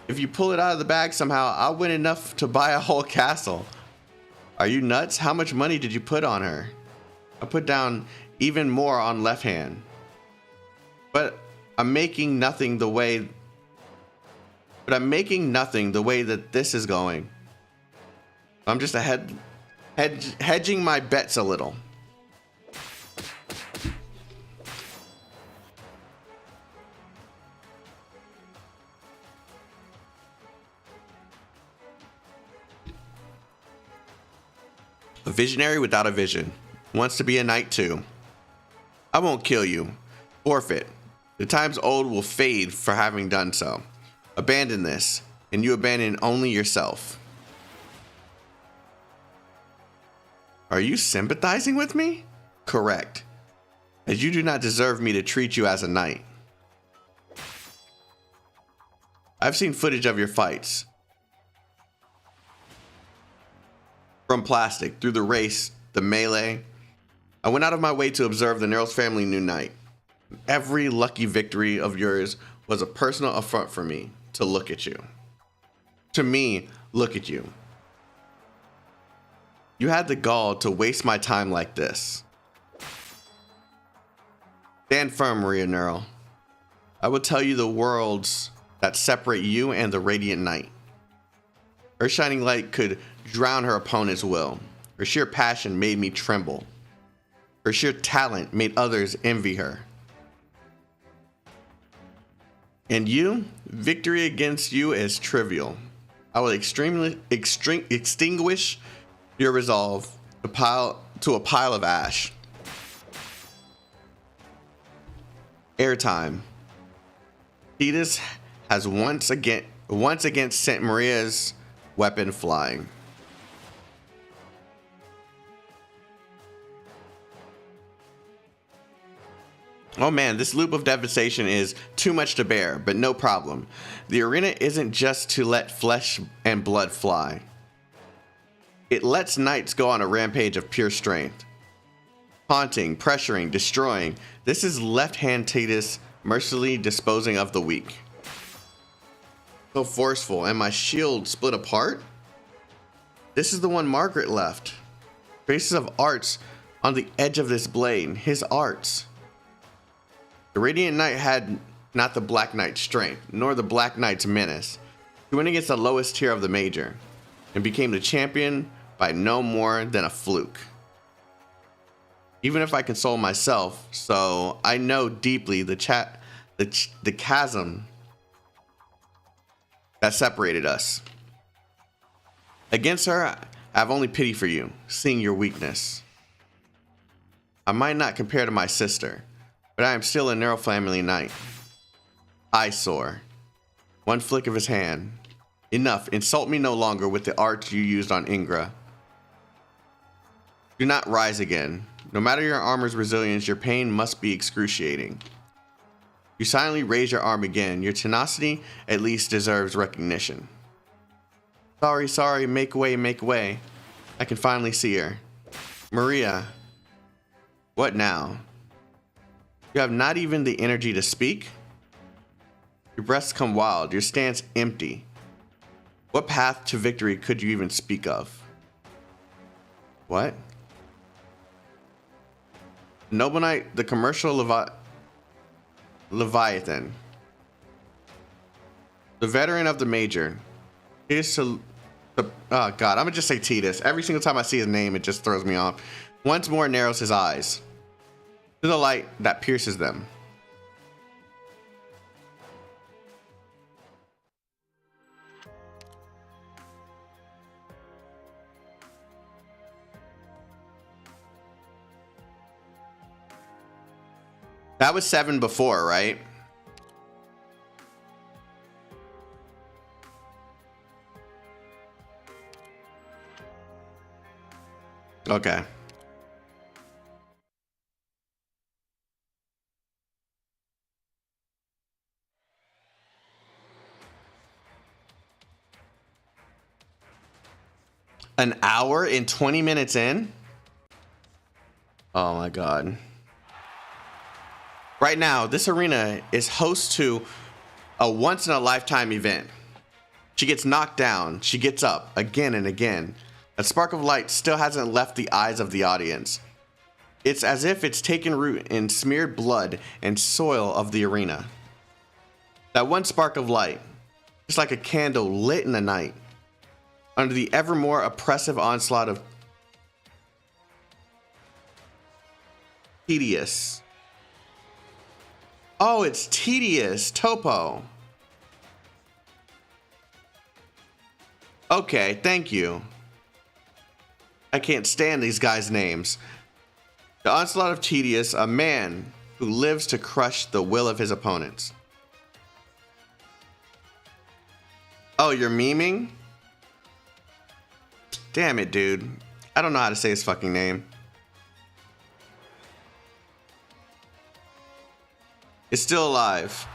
[SPEAKER 2] If you pull it out of the bag somehow, I'll win enough to buy a whole castle. Are you nuts? How much money did you put on her? I put down even more on left hand. But I'm making nothing the way that this is going. I'm just hedging my bets a little. A visionary without a vision. Wants to be a knight too. I won't kill you. Forfeit. The time's old will fade for having done so. Abandon this, and you abandon only yourself. Are you sympathizing with me? Correct. As you do not deserve me to treat you as a knight. I've seen footage of your fights. From plastic, through the race, the melee. I went out of my way to observe the Nearl's family new knight. Every lucky victory of yours was a personal affront for me to look at you. To me, look at you. You had the gall to waste my time like this. Stand firm, Maria Nearl. I will tell you the worlds that separate you and the Radiant Knight. Her shining light could drown her opponent's will. Her sheer passion made me tremble. Her sheer talent made others envy her. And you, victory against you is trivial. I will extinguish your resolve to a pile of ash. Airtime. Titus has once again sent Maria's weapon flying. Oh man, this loop of devastation is too much to bear, but no problem. The arena isn't just to let flesh and blood fly. It lets knights go on a rampage of pure strength. Haunting, pressuring, destroying. This is left-hand Titus mercilessly disposing of the weak. So forceful, and my shield split apart? This is the one Margaret left. Traces of arts on the edge of this blade. His arts. The Radiant Knight had not the Black Knight's strength, nor the Black Knight's menace. He went against the lowest tier of the Major, and became the champion by no more than a fluke. Even if I console myself, so I know deeply the chasm that separated us. Against her, I have only pity for you, seeing your weakness. I might not compare to my sister, but I am still a Nearl family knight. Eyesore. One flick of his hand. Enough, insult me no longer with the arts you used on Ingra. Do not rise again. No matter your armor's resilience, your pain must be excruciating. You silently raise your arm again. Your tenacity at least deserves recognition. Sorry, sorry, make way, make way. I can finally see her. Maria. What now? You have not even the energy to speak? Your breaths come wild, your stance empty. What path to victory could you even speak of? What? Noble Knight, the commercial Leviathan. The veteran of the Major. Here's to... Oh god, I'm gonna just say Titus. Every single time I see his name, it just throws me off. Once more narrows his eyes to the light that pierces them. That was 7 before, right? Okay. An hour and 20 minutes in? Oh my god. Right now, this arena is host to a once-in-a-lifetime event. She gets knocked down. She gets up again and again. A spark of light still hasn't left the eyes of the audience. It's as if it's taken root in smeared blood and soil of the arena. That one spark of light, just like a candle lit in the night, under the ever more oppressive onslaught of tedious. Oh, it's tedious. Topo. Okay, thank you. I can't stand these guys' names. The onslaught of Tedious, a man who lives to crush the will of his opponents. Oh, you're memeing? Damn it, dude. I don't know how to say his fucking name. It's still alive.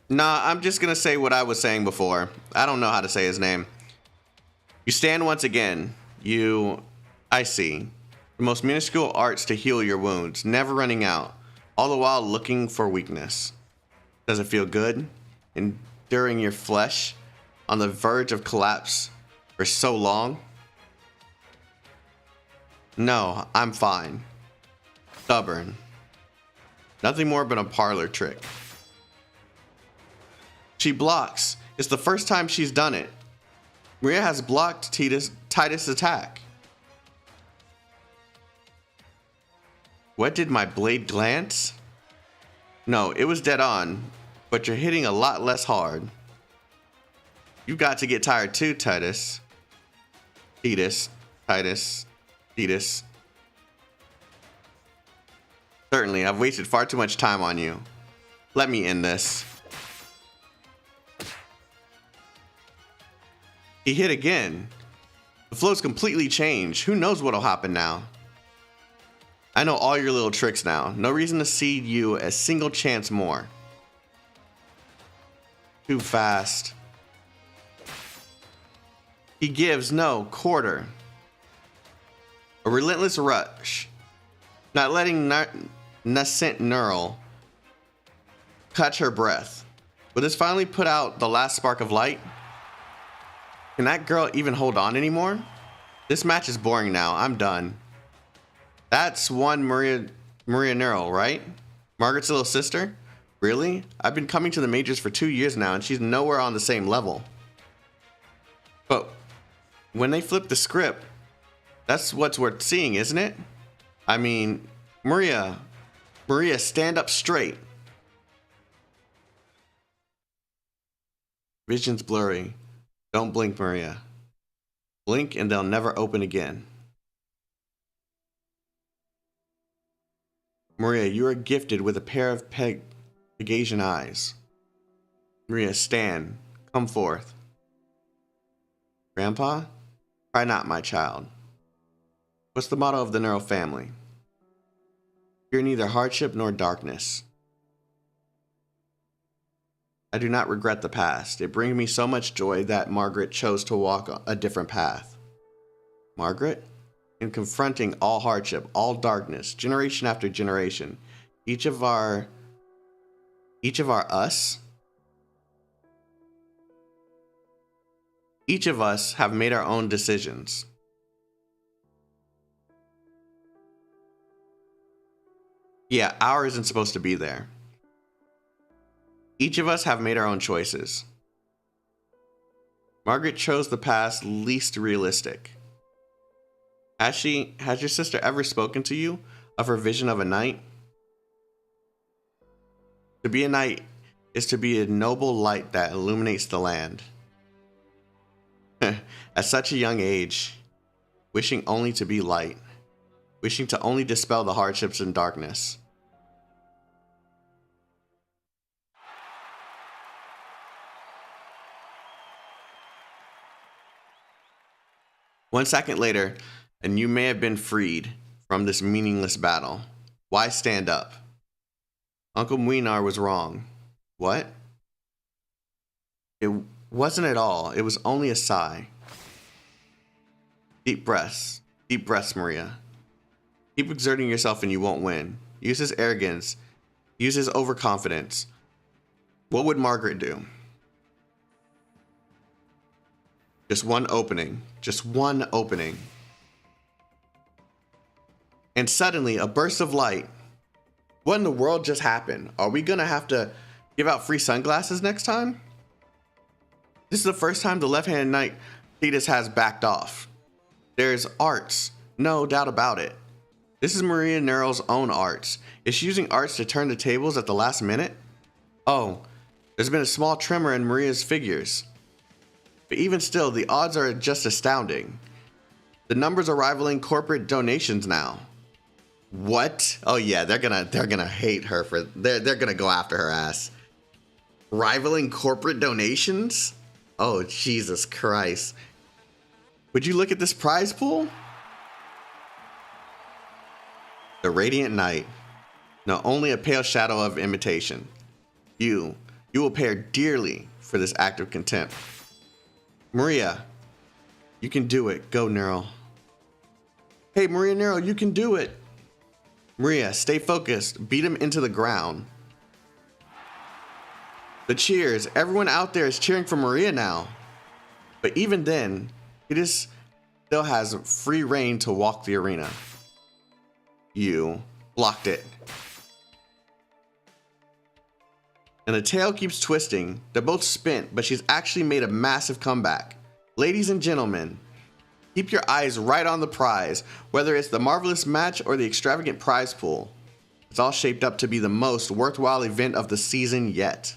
[SPEAKER 2] Nah, I'm just gonna say what I was saying before. I don't know how to say his name. You stand once again. I see. The most minuscule arts to heal your wounds, never running out, all the while looking for weakness. Does it feel good? Enduring your flesh on the verge of collapse for so long? No, I'm fine. Stubborn. Nothing more but a parlor trick. She blocks. It's the first time she's done it. Maria has blocked Titus' attack. What did my blade glance? No, it was dead on, but you're hitting a lot less hard. You've got to get tired too, Titus. Titus. Certainly, I've wasted far too much time on you. Let me end this. He hit again. The flow's completely changed. Who knows what'll happen now? I know all your little tricks now. No reason to cede you a single chance more. Too fast. He gives no quarter. A relentless rush, not letting nascent Nearl catch her breath. Will this finally put out the last spark of light? Can that girl even hold on anymore? This match is boring now. I'm done. That's one Maria Nearl, right? Margaret's little sister? Really? I've been coming to the majors for 2 years now, and she's nowhere on the same level. But when they flip the script, that's what's worth seeing, isn't it? I mean, Maria, stand up straight. Vision's blurry. Don't blink, Maria. Blink and they'll never open again. Maria, you are gifted with a pair of Pegasian eyes. Maria, stand. Come forth. Grandpa? Cry not, my child. What's the motto of the Nearl family? Fear neither hardship nor darkness. I do not regret the past. It brings me so much joy that Margaret chose to walk a different path. Margaret? In confronting all hardship, all darkness, generation after generation, each of us have made our own decisions. Yeah, ours isn't supposed to be there. Each of us have made our own choices. Margaret chose the path least realistic. Has your sister ever spoken to you of her vision of a knight? To be a knight is to be a noble light that illuminates the land. At such a young age, wishing only to be light, wishing to only dispel the hardships and darkness. One second later, and you may have been freed from this meaningless battle. Why stand up? Uncle Muinar was wrong. What? It wasn't at all. It was only a sigh. Deep breaths, Maria. Keep exerting yourself and you won't win. Use his arrogance. Use his overconfidence. What would Margaret do? Just one opening. Just one opening. And suddenly, a burst of light. What in the world just happened? Are we gonna have to give out free sunglasses next time? This is the first time the left-handed knight Thetis has backed off. There's arts, no doubt about it. This is Maria Nearl's own arts. Is she using arts to turn the tables at the last minute? Oh, there's been a small tremor in Maria's figures. But even still, the odds are just astounding. The numbers are rivaling corporate donations now. What? Oh yeah, they're gonna hate her for they're gonna go after her ass. Rivaling corporate donations? Oh Jesus Christ. Would you look at this prize pool? The Radiant Knight. No, only a pale shadow of imitation. You will pay dearly for this act of contempt. Maria, you can do it. Go, Nearl. Hey, Maria Nearl, you can do it. Maria, stay focused. Beat him into the ground. The cheers. Everyone out there is cheering for Maria now. But even then, it still has free reign to walk the arena. You blocked it. And the tail keeps twisting. They're both spent, but she's actually made a massive comeback. Ladies and gentlemen, keep your eyes right on the prize, whether it's the marvelous match or the extravagant prize pool. It's all shaped up to be the most worthwhile event of the season yet.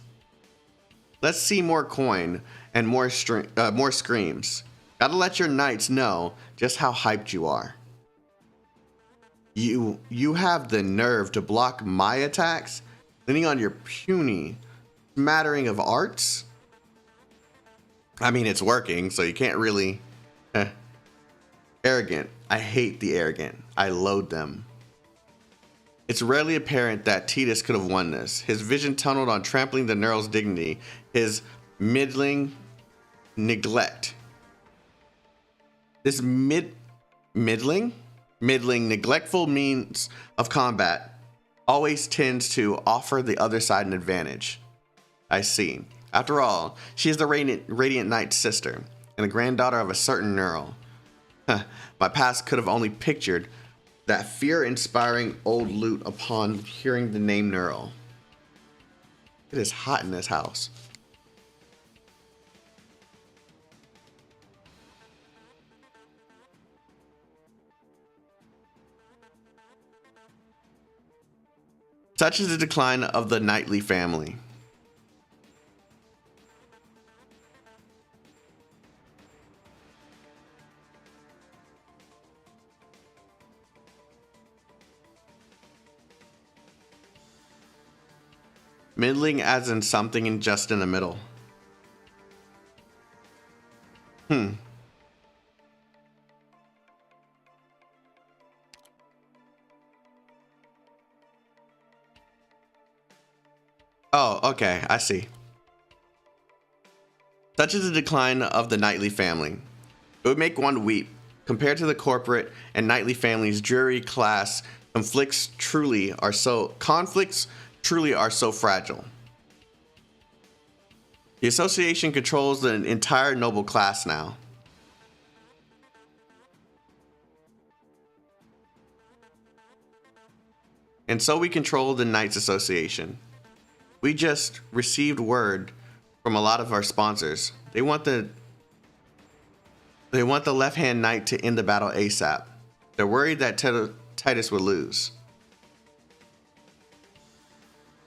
[SPEAKER 2] Let's see more coin and more screams. Gotta let your knights know just how hyped you are. You have the nerve to block my attacks, leaning on your puny smattering of arts? I mean, it's working, so you can't really... Arrogant. I hate the arrogant. I loathe them. It's rarely apparent that Thetis could have won this. His vision tunneled on trampling the Nearl's dignity. His middling neglect. This middling? middling, neglectful means of combat always tends to offer the other side an advantage. I see. After all, she is the Radiant Knight's sister, and the granddaughter of a certain Nearl. My past could have only pictured that fear-inspiring old loot upon hearing the name Nearl. It is hot in this house. Such is the decline of the knightly family. Middling as in something and just in the middle. Oh, okay, I see. Such is the decline of the knightly family. It would make one weep. Compared to the corporate and knightly family's dreary class, conflicts truly are so fragile. The association controls the entire noble class now. And so we control the Knights Association. We just received word from a lot of our sponsors. They want the left-hand knight to end the battle ASAP. They're worried that Titus will lose.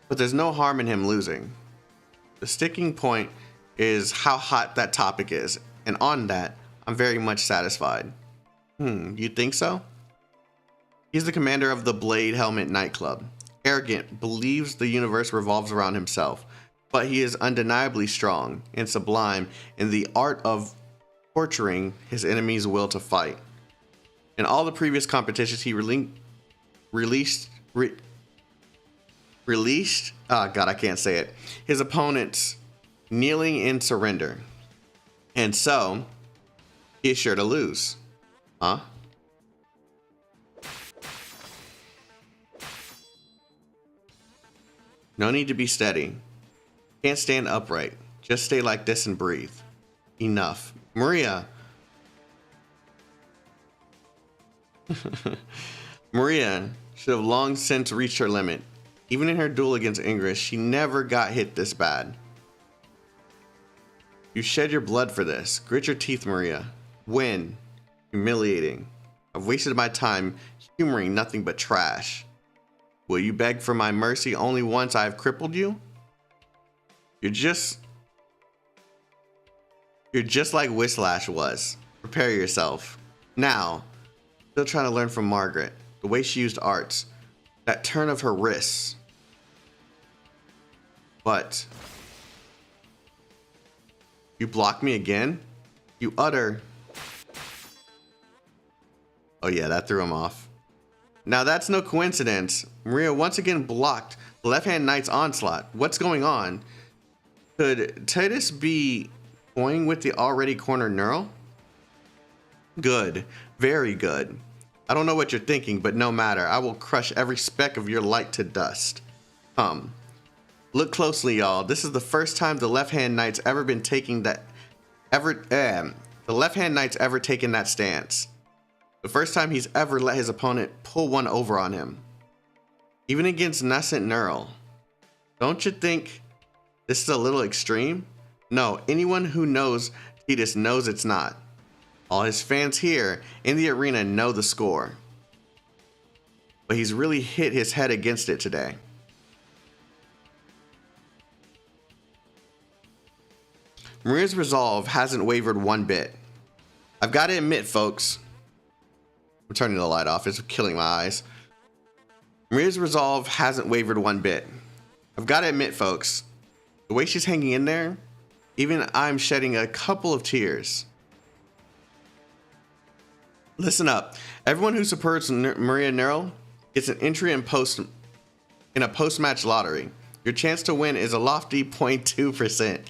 [SPEAKER 2] But there's no harm in him losing. The sticking point is how hot that topic is, and on that, I'm very much satisfied. You think so? He's the commander of the Blade Helmet nightclub. Arrogant, believes the universe revolves around himself, but he is undeniably strong and sublime in the art of torturing his enemy's will to fight. In all the previous competitions, he released his opponents kneeling in surrender. And so, he is sure to lose. Huh? No need to be steady. Can't stand upright. Just stay like this and breathe. Enough. Maria. Maria should have long since reached her limit. Even in her duel against Ingress, she never got hit this bad. You shed your blood for this. Grit your teeth, Maria. Win. Humiliating. I've wasted my time humoring nothing but trash. Will you beg for my mercy only once I have crippled you? You're just like Whisplash was. Prepare yourself. Now, still trying to learn from Margaret. The way she used arts. That turn of her wrists. But you block me again? You utter. Oh yeah, that threw him off. Now that's no coincidence. Maria once again blocked the left-hand knight's onslaught. What's going on? Could Titus be toying with the already cornered Nearl? Good. Very good. I don't know what you're thinking, but no matter. I will crush every speck of your light to dust. Look closely, y'all. This is the first time the left-hand knight's ever taken that stance. The first time he's ever let his opponent pull one over on him. Even against nascent Nearl. Don't you think this is a little extreme? No, anyone who knows Titus knows it's not. All his fans here in the arena know the score. But he's really hit his head against it today. Maria's resolve hasn't wavered one bit. I've got to admit, folks. I'm turning the light off. It's killing my eyes. Maria's resolve hasn't wavered one bit. I've got to admit, folks. The way she's hanging in there, even I'm shedding a couple of tears. Listen up. Everyone who supports Maria Nearl gets an entry in a post-match lottery. Your chance to win is a lofty 0.2%.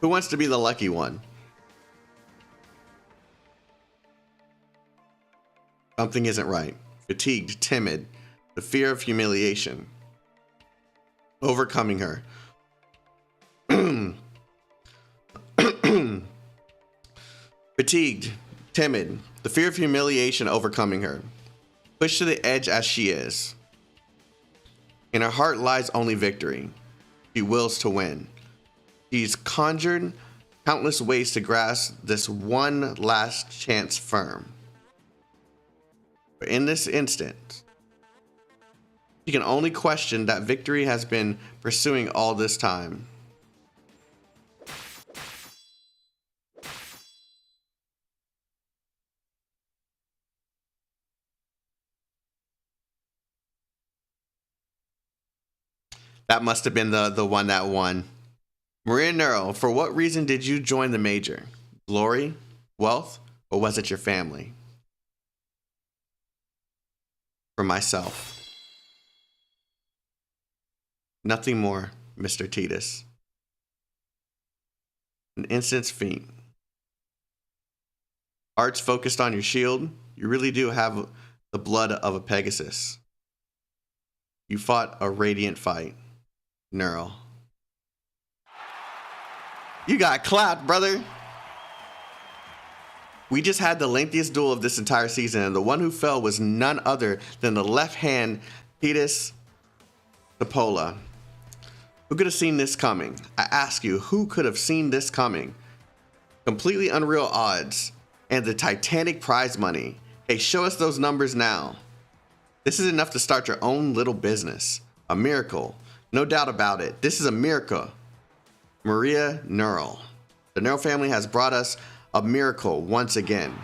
[SPEAKER 2] Who wants to be the lucky one? Something isn't right. Fatigued, timid, the fear of humiliation overcoming her. Fatigued, timid, the fear of humiliation overcoming her. Pushed to the edge as she is. In her heart lies only victory. She wills to win. She's conjured countless ways to grasp this one last chance firm. But in this instant, she can only question that victory has been pursuing all this time. That must have been the one that won. Maria Nearl, for what reason did you join the Major? Glory? Wealth? Or was it your family? For myself. Nothing more, Mr. Titus. An instant's feat. Arts focused on your shield, you really do have the blood of a Pegasus. You fought a radiant fight, Nearl. You got clapped, brother. We just had the lengthiest duel of this entire season, and the one who fell was none other than the left-hand Titus Sapola. Who could have seen this coming? I ask you, who could have seen this coming? Completely unreal odds and the Titanic prize money. Hey, show us those numbers now. This is enough to start your own little business. A miracle. No doubt about it. This is a miracle. Maria Nearl. The Nearl family has brought us a miracle once again.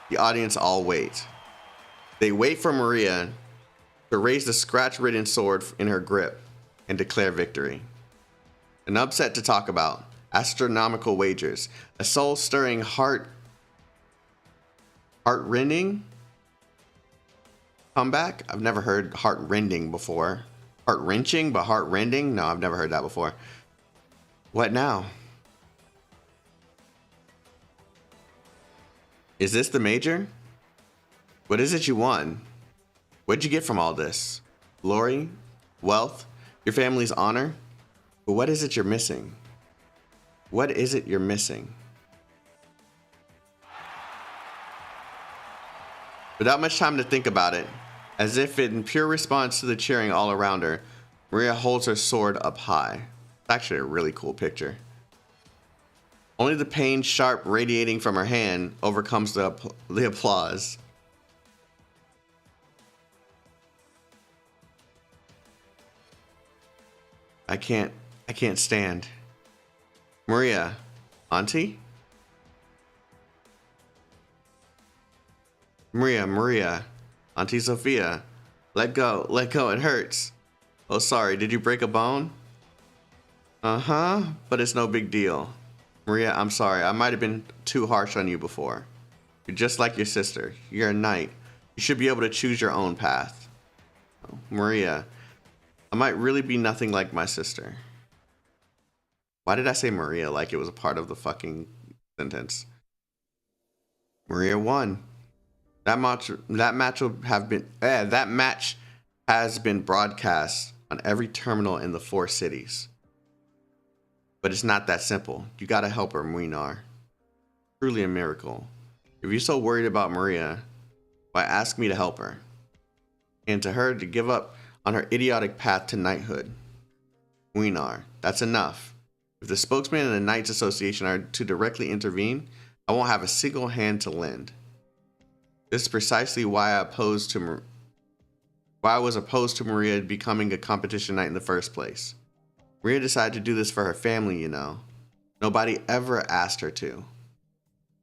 [SPEAKER 2] The audience all wait. They wait for Maria to raise the scratch-ridden sword in her grip and declare victory. An upset to talk about. Astronomical wagers. A soul-stirring, heart-rending comeback? I've never heard heart-rending before. Heart-wrenching, but heart-rending? No, I've never heard that before. What now? Is this the Major? What is it you won? What'd you get from all this? Glory? Wealth? Your family's honor? But what is it you're missing? What is it you're missing? Without much time to think about it, as if in pure response to the cheering all around her, Maria holds her sword up high. It's actually a really cool picture. Only the pain sharp radiating from her hand overcomes the applause. I can't stand. Maria, Auntie? Maria, Auntie Sophia, let go, it hurts. Oh, sorry, did you break a bone? Uh-huh, but it's no big deal. Maria, I'm sorry, I might have been too harsh on you before. You're just like your sister. You're a knight. You should be able to choose your own path. Oh, Maria, I might really be nothing like my sister. Why did I say Maria like it was a part of the fucking sentence? Maria won. That match has been broadcast on every terminal in the 4 cities. But it's not that simple. You gotta help her, Muinar. Truly a miracle. If you're so worried about Maria, why ask me to help her? And to her to give up on her idiotic path to knighthood. Muinar, that's enough. If the spokesman and the Knights Association are to directly intervene, I won't have a single hand to lend. This is precisely why I was opposed to Maria becoming a competition knight in the first place. Maria decided to do this for her family, you know. Nobody ever asked her to.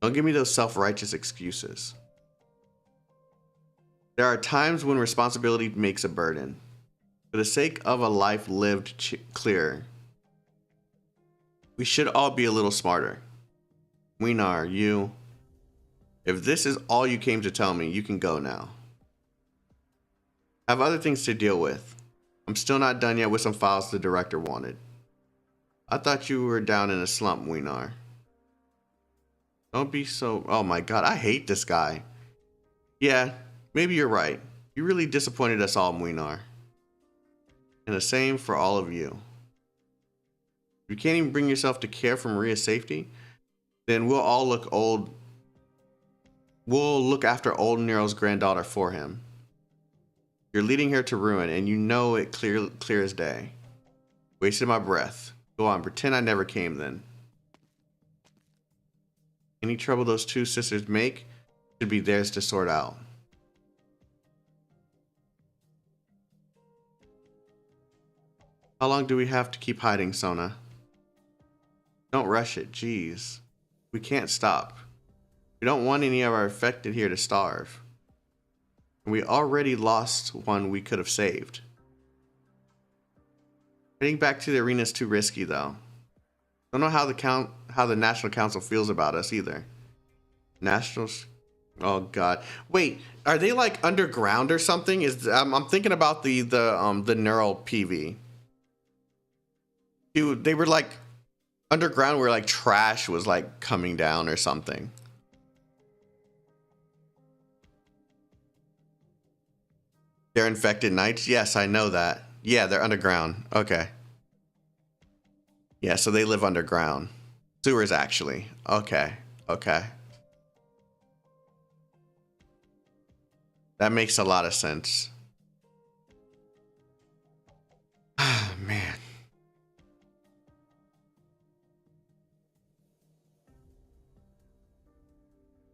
[SPEAKER 2] Don't give me those self-righteous excuses. There are times when responsibility makes a burden. For the sake of a life lived clearer, we should all be a little smarter. Muinar, you... If this is all you came to tell me, you can go now. I have other things to deal with. I'm still not done yet with some files the director wanted. I thought you were down in a slump, Muinar. Don't be so... Oh my god, I hate this guy. Yeah, maybe you're right. You really disappointed us all, Muinar. And the same for all of you. If you can't even bring yourself to care for Maria's safety, then we'll all look old. We'll look after old Nearl's granddaughter for him. You're leading her to ruin, and you know it clear as day. Wasted my breath. Go on, pretend I never came then. Any trouble those two sisters make should be theirs to sort out. How long do we have to keep hiding, Sona? Don't rush it, jeez. We can't stop. We don't want any of our affected here to starve. And we already lost one we could have saved. Heading back to the arena is too risky, though. Don't know how the National Council feels about us either. Nationals. Oh God. Wait, are they like underground or something? I'm thinking about the Nearl PV. Dude, they were like underground where like trash was like coming down or something. They're infected knights? Yes, I know that. Yeah, they're underground. Okay. Yeah, so they live underground. Sewers, actually. Okay. Okay. That makes a lot of sense. Ah, man.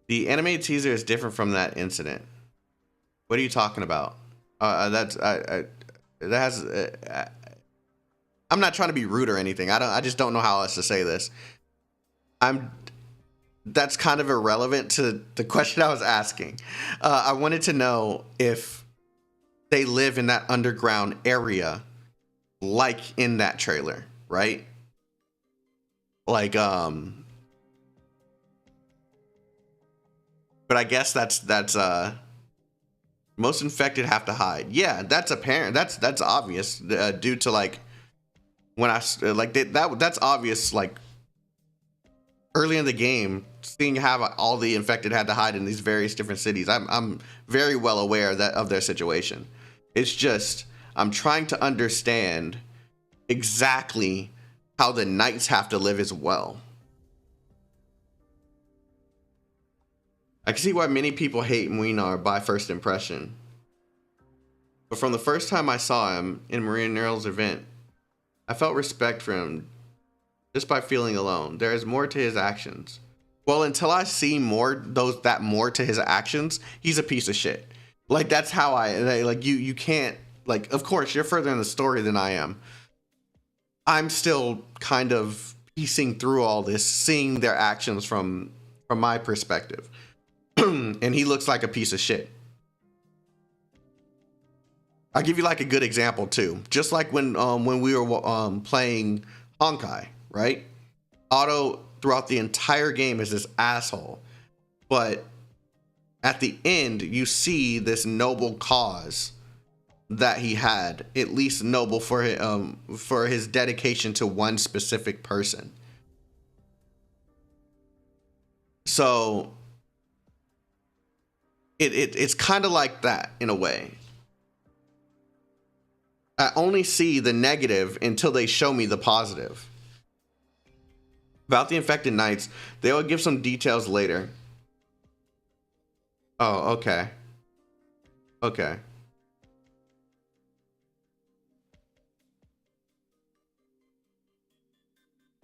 [SPEAKER 2] The animated teaser is different from that incident. What are you talking about? That has. I'm not trying to be rude or anything. I just don't know how else to say this. That's kind of irrelevant to the question I was asking. I wanted to know if they live in that underground area, like in that trailer, right? Like, but I guess that's most infected have to hide. Yeah, that's apparent. That's obvious due to like when that's obvious like early in the game, seeing how all the infected had to hide in these various different cities. I'm very well aware of their situation. It's just I'm trying to understand exactly how the knights have to live as well. I can see why many people hate Muinar by first impression. But from the first time I saw him in Maria Nearl's event, I felt respect for him just by feeling alone. There is more to his actions. Well, until I see more to his actions, he's a piece of shit. Like that's how you can't like of course you're further in the story than I am. I'm still kind of piecing through all this, seeing their actions from my perspective. And he looks like a piece of shit. I'll give you like a good example too. Just like when we were playing Honkai, right? Otto throughout the entire game is this asshole, but at the end you see this noble cause that he had, at least noble for his dedication to one specific person. So it's kind of like that in a way. I only see the negative until they show me the positive. About the infected knights, they will give some details later. Oh, okay. Okay.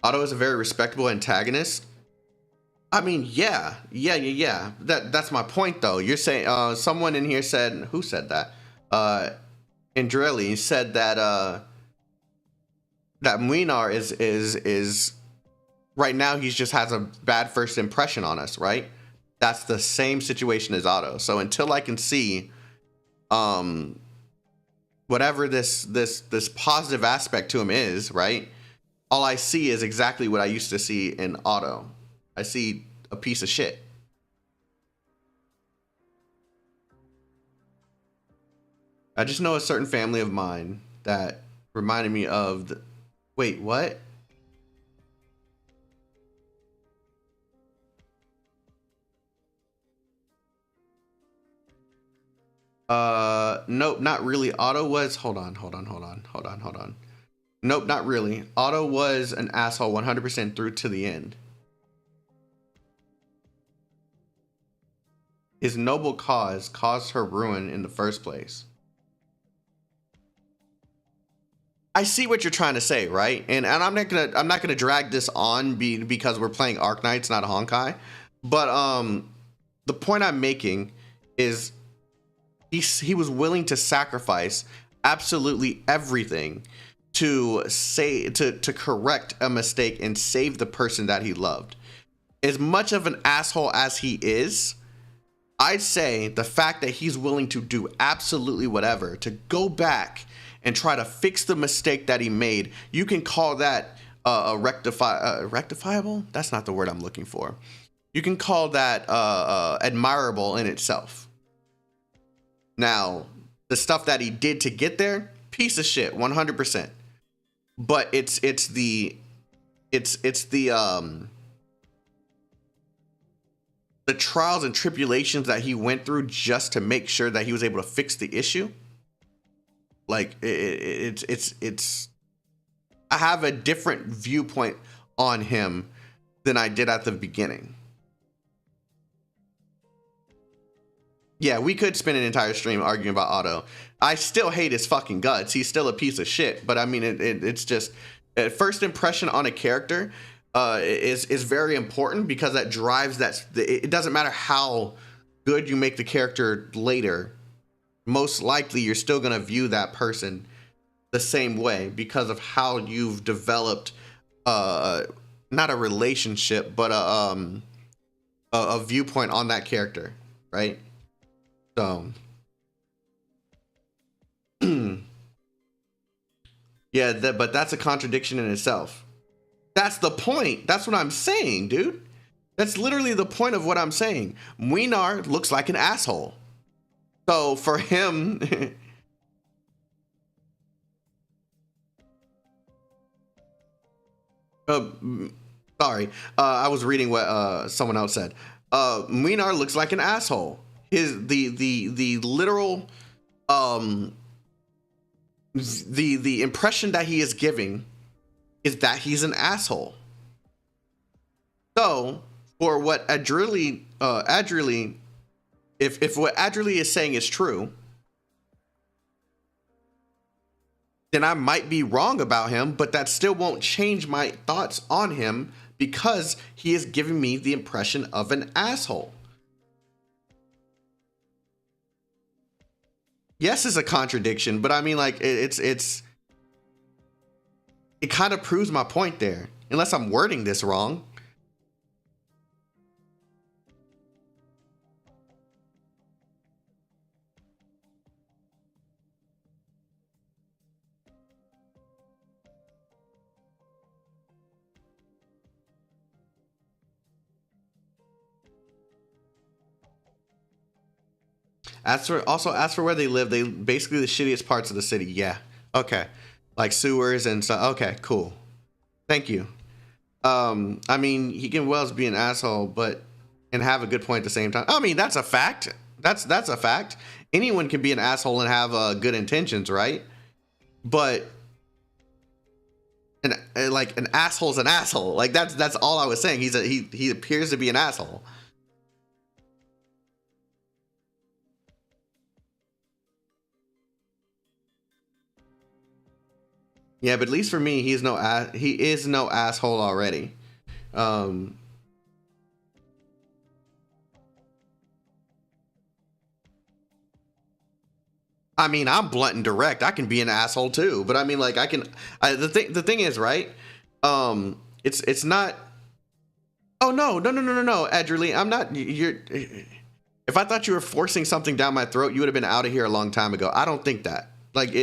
[SPEAKER 2] Otto is a very respectable antagonist. I mean, yeah. That's my point, though. You're saying someone in here said, who said that? Andrelli said that that Muinar is right now he just has a bad first impression on us, right? That's the same situation as Otto. So until I can see whatever this positive aspect to him is, right? All I see is exactly what I used to see in Otto. I see a piece of shit. I just know a certain family of mine that reminded me of the... Wait, what? Nope, not really. Otto was, hold on. Nope, not really. Otto was an asshole 100% through to the end. His noble cause caused her ruin in the first place. I see what you're trying to say, right? And I'm not gonna drag this on because we're playing Arknights, not Honkai. But the point I'm making is he was willing to sacrifice absolutely everything to correct a mistake and save the person that he loved. As much of an asshole as he is, I'd say the fact that he's willing to do absolutely whatever to go back and try to fix the mistake that he made, you can call that rectifiable? That's not the word I'm looking for. You can call that admirable in itself. Now, the stuff that he did to get there, piece of shit, 100%. But it's the trials and tribulations that he went through just to make sure that he was able to fix the issue. Like it's I have a different viewpoint on him than I did at the beginning. Yeah, we could spend an entire stream arguing about Otto. I still hate his fucking guts. He's still a piece of shit. But I mean, it's just first impression on a character is very important because that drives that. It doesn't matter how good you make the character later. Most likely, you're still gonna view that person the same way because of how you've developed not a relationship, but a viewpoint on that character, right? So yeah, but that's a contradiction in itself. That's the point. That's what I'm saying, dude. That's literally the point of what I'm saying. Muinar looks like an asshole. So for him, sorry, I was reading what someone else said. Muinar looks like an asshole. The literal the impression that he is giving is that he's an asshole. So for what Adderley if what Adderley is saying is true, then I might be wrong about him, but that still won't change my thoughts on him because he is giving me the impression of an asshole. Yes, it's a contradiction, but I mean, like, it kind of proves my point there, unless I'm wording this wrong. As for where they live, they basically the shittiest parts of the city. Yeah. Okay. Like sewers and stuff. Okay, cool. Thank you. I mean, he can well be an asshole, and have a good point at the same time. I mean, that's a fact. That's a fact. Anyone can be an asshole and have good intentions, right? But an asshole's an asshole. Like that's all I was saying. He appears to be an asshole. Yeah, but at least for me, he is no asshole already. I mean, I'm blunt and direct. I can be an asshole too, but I mean, like, the thing is, right? It's not. Oh no, Adderley, I'm not. If I thought you were forcing something down my throat, you would have been out of here a long time ago. I don't think that. Like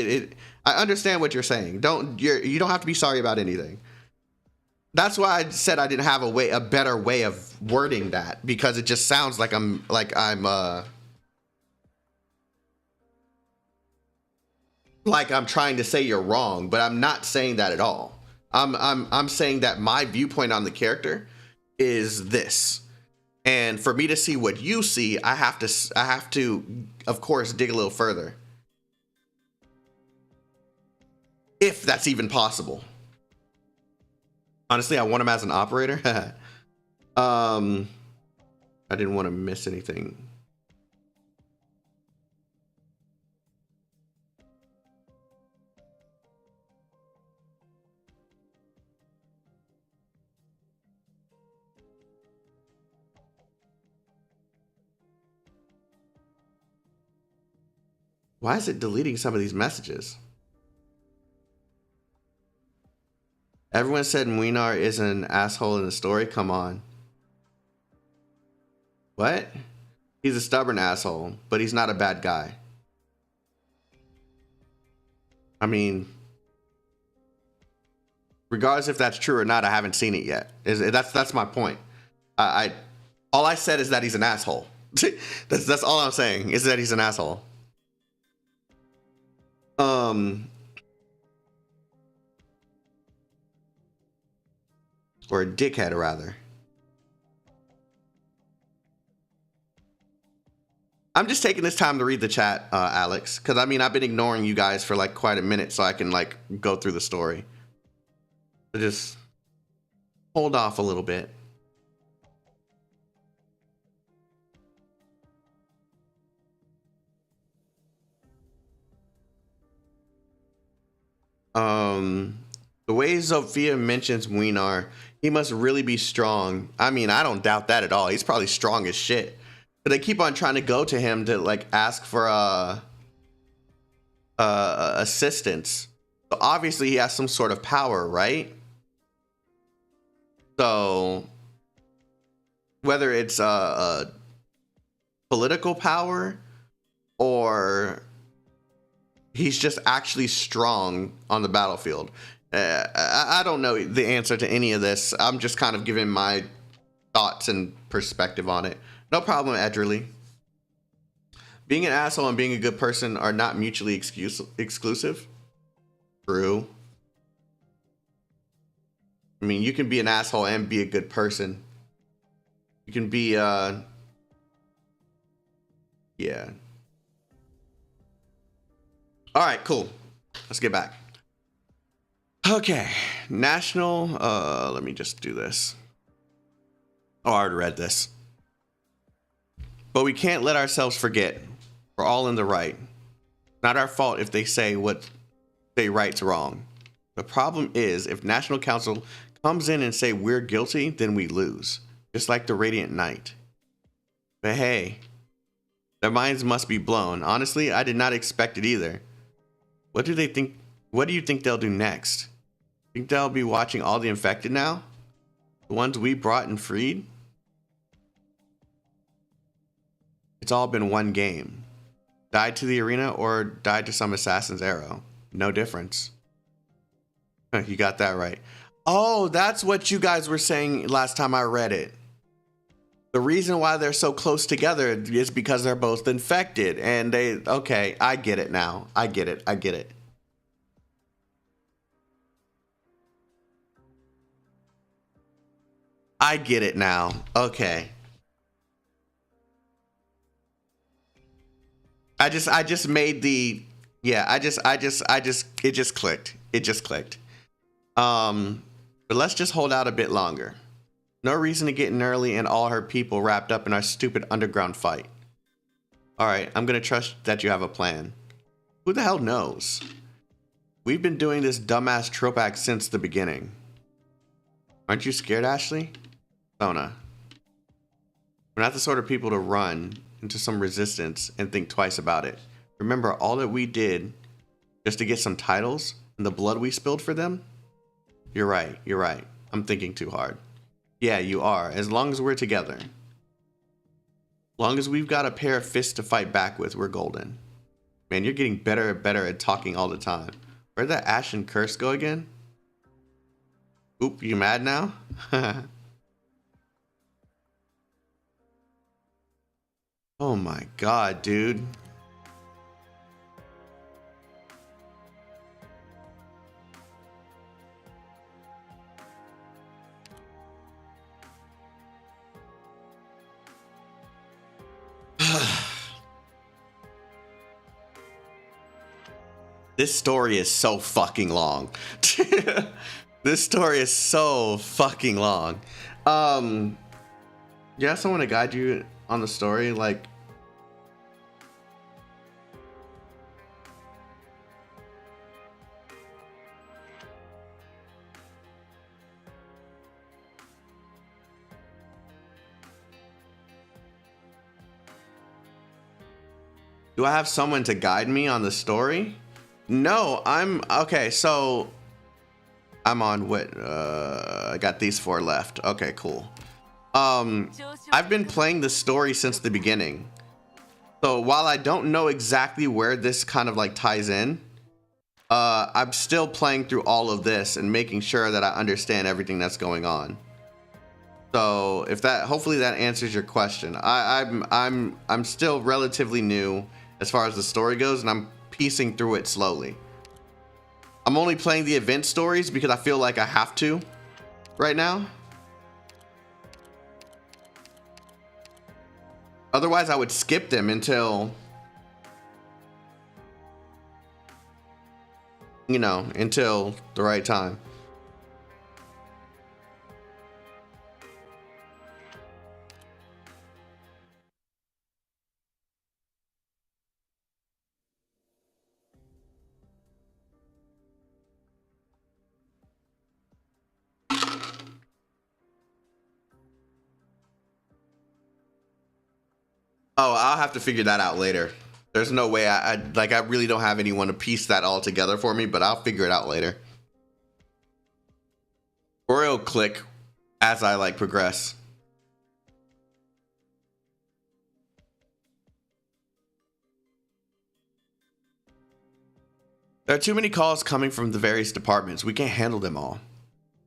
[SPEAKER 2] I understand what you're saying. You don't have to be sorry about anything. That's why I said I didn't have a better way of wording that, because it just sounds like I'm trying to say you're wrong, but I'm not saying that at all. I'm saying that my viewpoint on the character is this, And for me to see what you see, I have to, of course, dig a little further. If that's even possible. Honestly, I want him as an operator. I didn't want to miss anything. Why is it deleting some of these messages? Everyone said Muinar is an asshole in the story. Come on. What? He's a stubborn asshole, but he's not a bad guy. I mean, regardless if that's true or not, I haven't seen it yet. That's my point. All I said is that he's an asshole. that's all I'm saying, is that he's an asshole. Or a dickhead, rather. I'm just taking this time to read the chat, Alex, because I mean, I've been ignoring you guys for like quite a minute, so I can like go through the story. So just hold off a little bit. The way Sophia mentions Muinar, he must really be strong. I mean, I don't doubt that at all. He's probably strong as shit. But they keep on trying to go to him to like ask for assistance. So obviously he has some sort of power, right? So whether it's a political power or he's just actually strong on the battlefield. I don't know the answer to any of this. I'm just kind of giving my thoughts and perspective on it. No problem, Edgerly. Being an asshole and being a good person are not mutually exclusive. True. I mean, you can be an asshole and be a good person. You can be, yeah. All right, cool. Let's get back. Okay, national, let me just do this. Oh, I already read this. But we can't let ourselves forget. We're all in the right. Not our fault if they say what they right's wrong. The problem is if National Council comes in and say we're guilty, then we lose. Just like the Radiant Knight. But hey, their minds must be blown. Honestly, I did not expect it either. What do they think? What do you think they'll do next? Think they'll be watching all the infected now? The ones we brought and freed? It's all been one game. Died to the arena or died to some assassin's arrow. No difference. You got that right. Oh, that's what you guys were saying last time I read it. The reason why they're so close together is because they're both infected. And they, okay, I get it now. I get it. I get it now. Okay. I just made the, yeah, it just clicked. It just clicked. But let's just hold out a bit longer. No reason to get Nearl and all her people wrapped up in our stupid underground fight. Alright, I'm gonna trust that you have a plan. Who the hell knows? We've been doing this dumbass trope act since the beginning. Aren't you scared, Ashley? Sona. We're not the sort of people to run into some resistance and think twice about it. Remember all that we did just to get some titles and the blood we spilled for them? You're right. I'm thinking too hard. Yeah, you are, as long as we're together. As long as we've got a pair of fists to fight back with, we're golden. Man, you're getting better and better at talking all the time. Where'd that Ashen curse go again? Oop, you mad now? Oh my god, dude. This story is so fucking long. This story is so fucking long. You have someone to guide you on the story, like. Do I have someone to guide me on the story? No, I'm okay. So I'm on what? I got these 4 left. Okay, cool. I've been playing the story since the beginning. So while I don't know exactly where this kind of like ties in, I'm still playing through all of this and making sure that I understand everything that's going on. So if that, hopefully that answers your question. I'm still relatively new as far as the story goes, and I'm piecing through it slowly. I'm only playing the event stories because I feel like I have to right now. Otherwise, I would skip them until, you know, until the right time. Oh, I'll have to figure that out later. There's no way I really don't have anyone to piece that all together for me, but I'll figure it out later. Or it'll click as I like progress. There are too many calls coming from the various departments. We can't handle them all.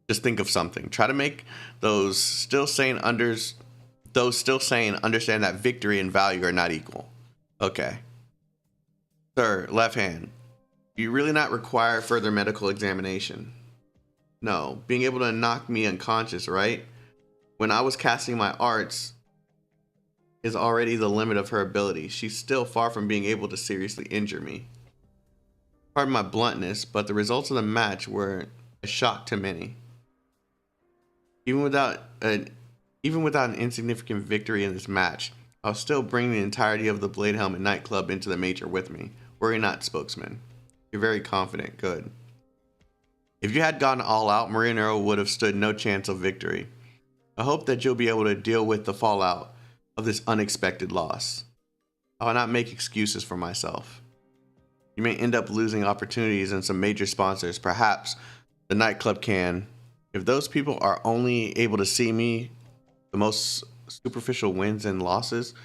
[SPEAKER 2] Just think of something. Try to make those still sane understand that victory and value are not equal. Okay. Sir, left hand. Do you really not require further medical examination? No. Being able to knock me unconscious, right? When I was casting my arts is already the limit of her ability. She's still far from being able to seriously injure me. Pardon my bluntness, but the results of the match were a shock to many. Even without an insignificant victory in this match, I'll still bring the entirety of the Blade Helmet nightclub into the major with me. Worry not, spokesman. You're very confident. Good. If you had gone all out, Maria Nearl would have stood no chance of victory. I hope that you'll be able to deal with the fallout of this unexpected loss. I will not make excuses for myself. You may end up losing opportunities and some major sponsors. Perhaps the nightclub can. If those people are only able to see me, the most superficial wins and losses,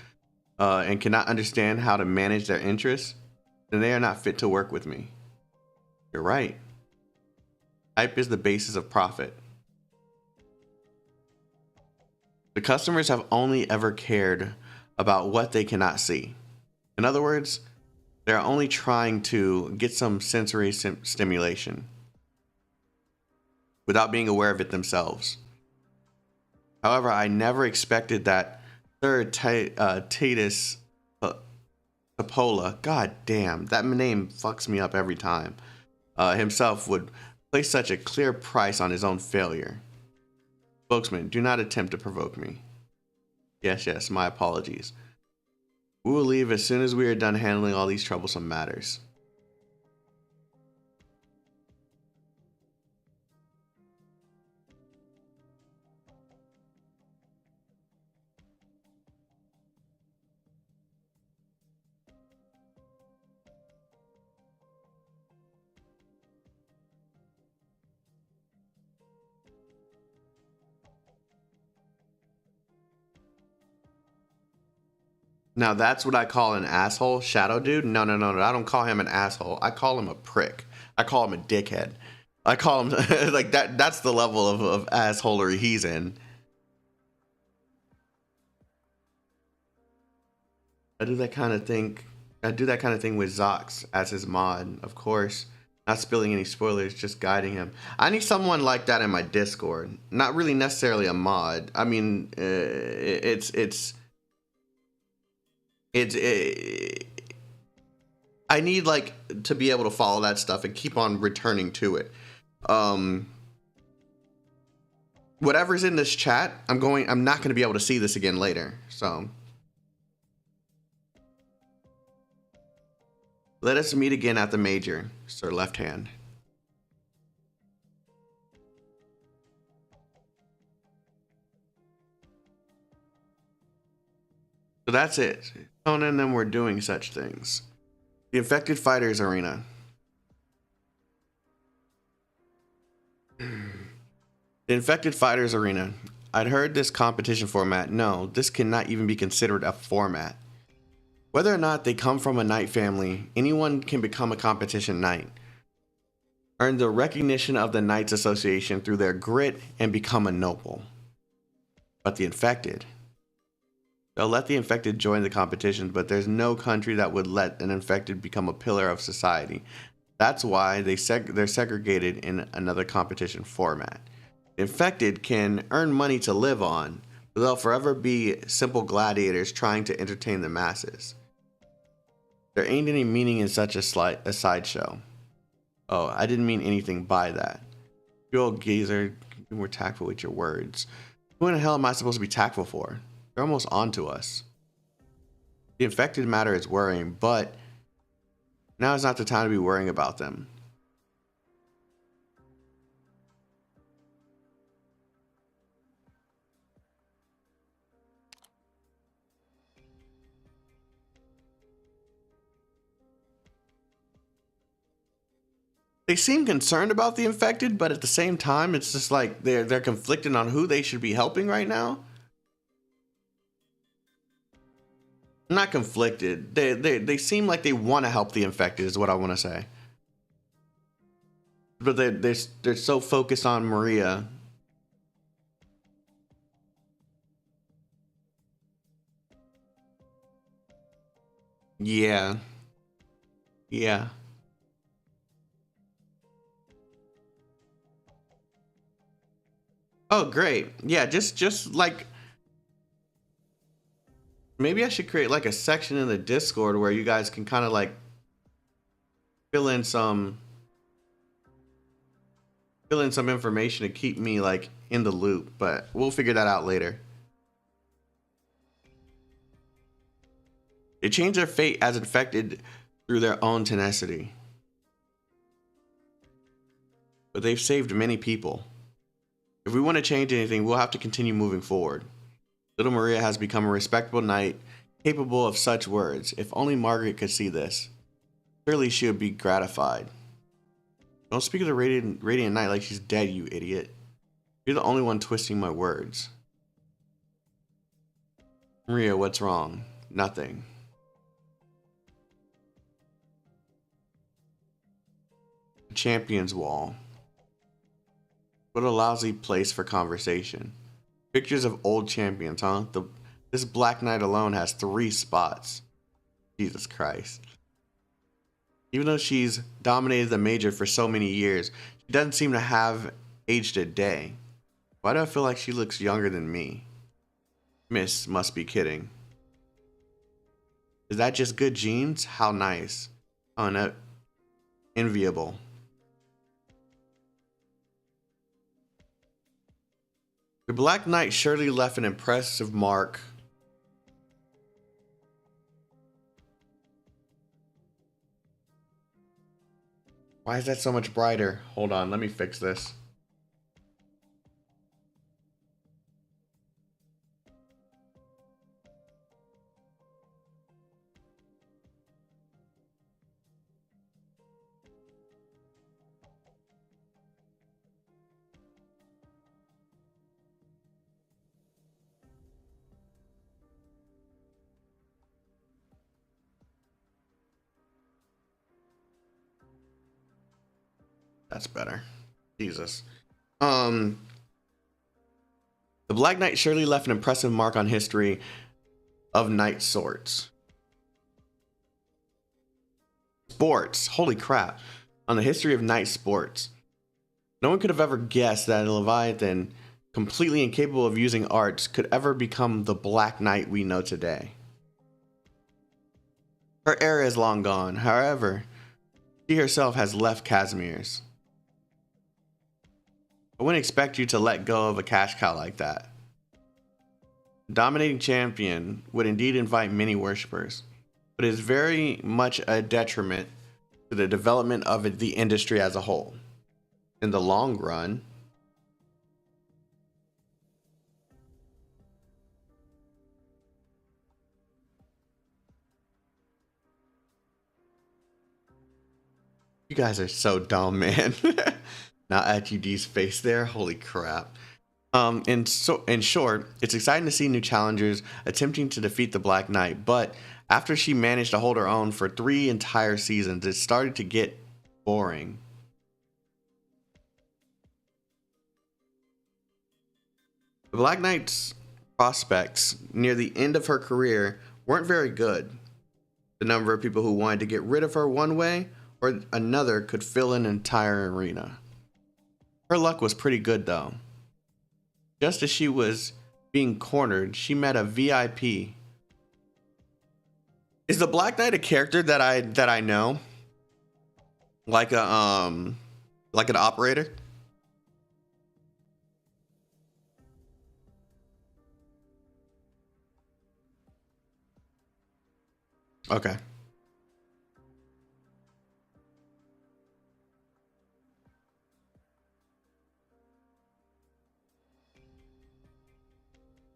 [SPEAKER 2] and cannot understand how to manage their interests, then they are not fit to work with me. You're right. Hype is the basis of profit. The customers have only ever cared about what they cannot see. In other words, they're only trying to get some sensory stimulation without being aware of it themselves. However, I never expected that Sir Titus Popola, god damn, that name fucks me up every time, himself would place such a clear price on his own failure. Spokesman, do not attempt to provoke me. Yes, my apologies. We will leave as soon as we are done handling all these troublesome matters. Now that's what I call an asshole, Shadow Dude. No. I don't call him an asshole. I call him a prick. I call him a dickhead. I call him like that. That's the level of assholery he's in. I do that kind of thing with Zox as his mod, of course. Not spilling any spoilers, just guiding him. I need someone like that in my Discord. Not really necessarily a mod. I mean, it's I need like to be able to follow that stuff and keep on returning to it. Whatever's in this chat, I'm not going to be able to see this again later. So let us meet again at the major, sir. Left hand. So that's it. Conan and them were doing such things. The Infected Fighters Arena. The Infected Fighters Arena. I'd heard this competition format. No, this cannot even be considered a format. Whether or not they come from a knight family, anyone can become a competition knight. Earn the recognition of the Knights Association through their grit and become a noble. But the Infected. They'll let the Infected join the competition, but there's no country that would let an Infected become a pillar of society. That's why they're segregated in another competition format. The Infected can earn money to live on, but they'll forever be simple gladiators trying to entertain the masses. There ain't any meaning in such a sideshow. Oh, I didn't mean anything by that. You old geezer, be more tactful with your words. Who in the hell am I supposed to be tactful for? They're almost on to us. The Infected matter is worrying, but now is not the time to be worrying about them. They seem concerned about the Infected, but at the same time, it's just like they're conflicted on who they should be helping right now. Not conflicted. They seem like they want to help the Infected, is what I want to say. But they're so focused on Maria. Yeah. Yeah. Oh, great. Yeah, just like maybe I should create like a section in the Discord where you guys can kind of like fill in some information to keep me like in the loop, but we'll figure that out later. They change their fate as Infected through their own tenacity. But they've saved many people. If we want to change anything, we'll have to continue moving forward. Little Maria has become a respectable knight, capable of such words. If only Margaret could see this. Surely she would be gratified. Don't speak of the Radiant Knight like she's dead, you idiot. You're the only one twisting my words. Maria, what's wrong? Nothing. Champions Wall. What a lousy place for conversation. Pictures of old champions, huh? This Black Knight alone has 3 spots. Jesus Christ. Even though she's dominated the major for so many years, she doesn't seem to have aged a day. Why do I feel like she looks younger than me? Miss must be kidding. Is that just good genes? How nice. Oh, no. Enviable. The Black Knight surely left an impressive mark. Why is that so much brighter? Hold on, let me fix this. That's better. Jesus. The Black Knight surely left an impressive mark on history of knight sorts. Sports. Holy crap. On the history of knight sports. No one could have ever guessed that a Leviathan, completely incapable of using arts, could ever become the Black Knight we know today. Her era is long gone. However, she herself has left Casimir's. I wouldn't expect you to let go of a cash cow like that. A dominating champion would indeed invite many worshippers, but it is very much a detriment to the development of the industry as a whole. In the long run, you guys are so dumb, man. Now at UD's face there, holy crap. In short, it's exciting to see new challengers attempting to defeat the Black Knight, but after she managed to hold her own for 3 entire seasons, it started to get boring. The Black Knight's prospects near the end of her career weren't very good. The number of people who wanted to get rid of her one way or another could fill an entire arena. Her luck was pretty good though. Just as she was being cornered, she met a VIP. Is the Black Knight a character that I know? Like an operator? Okay.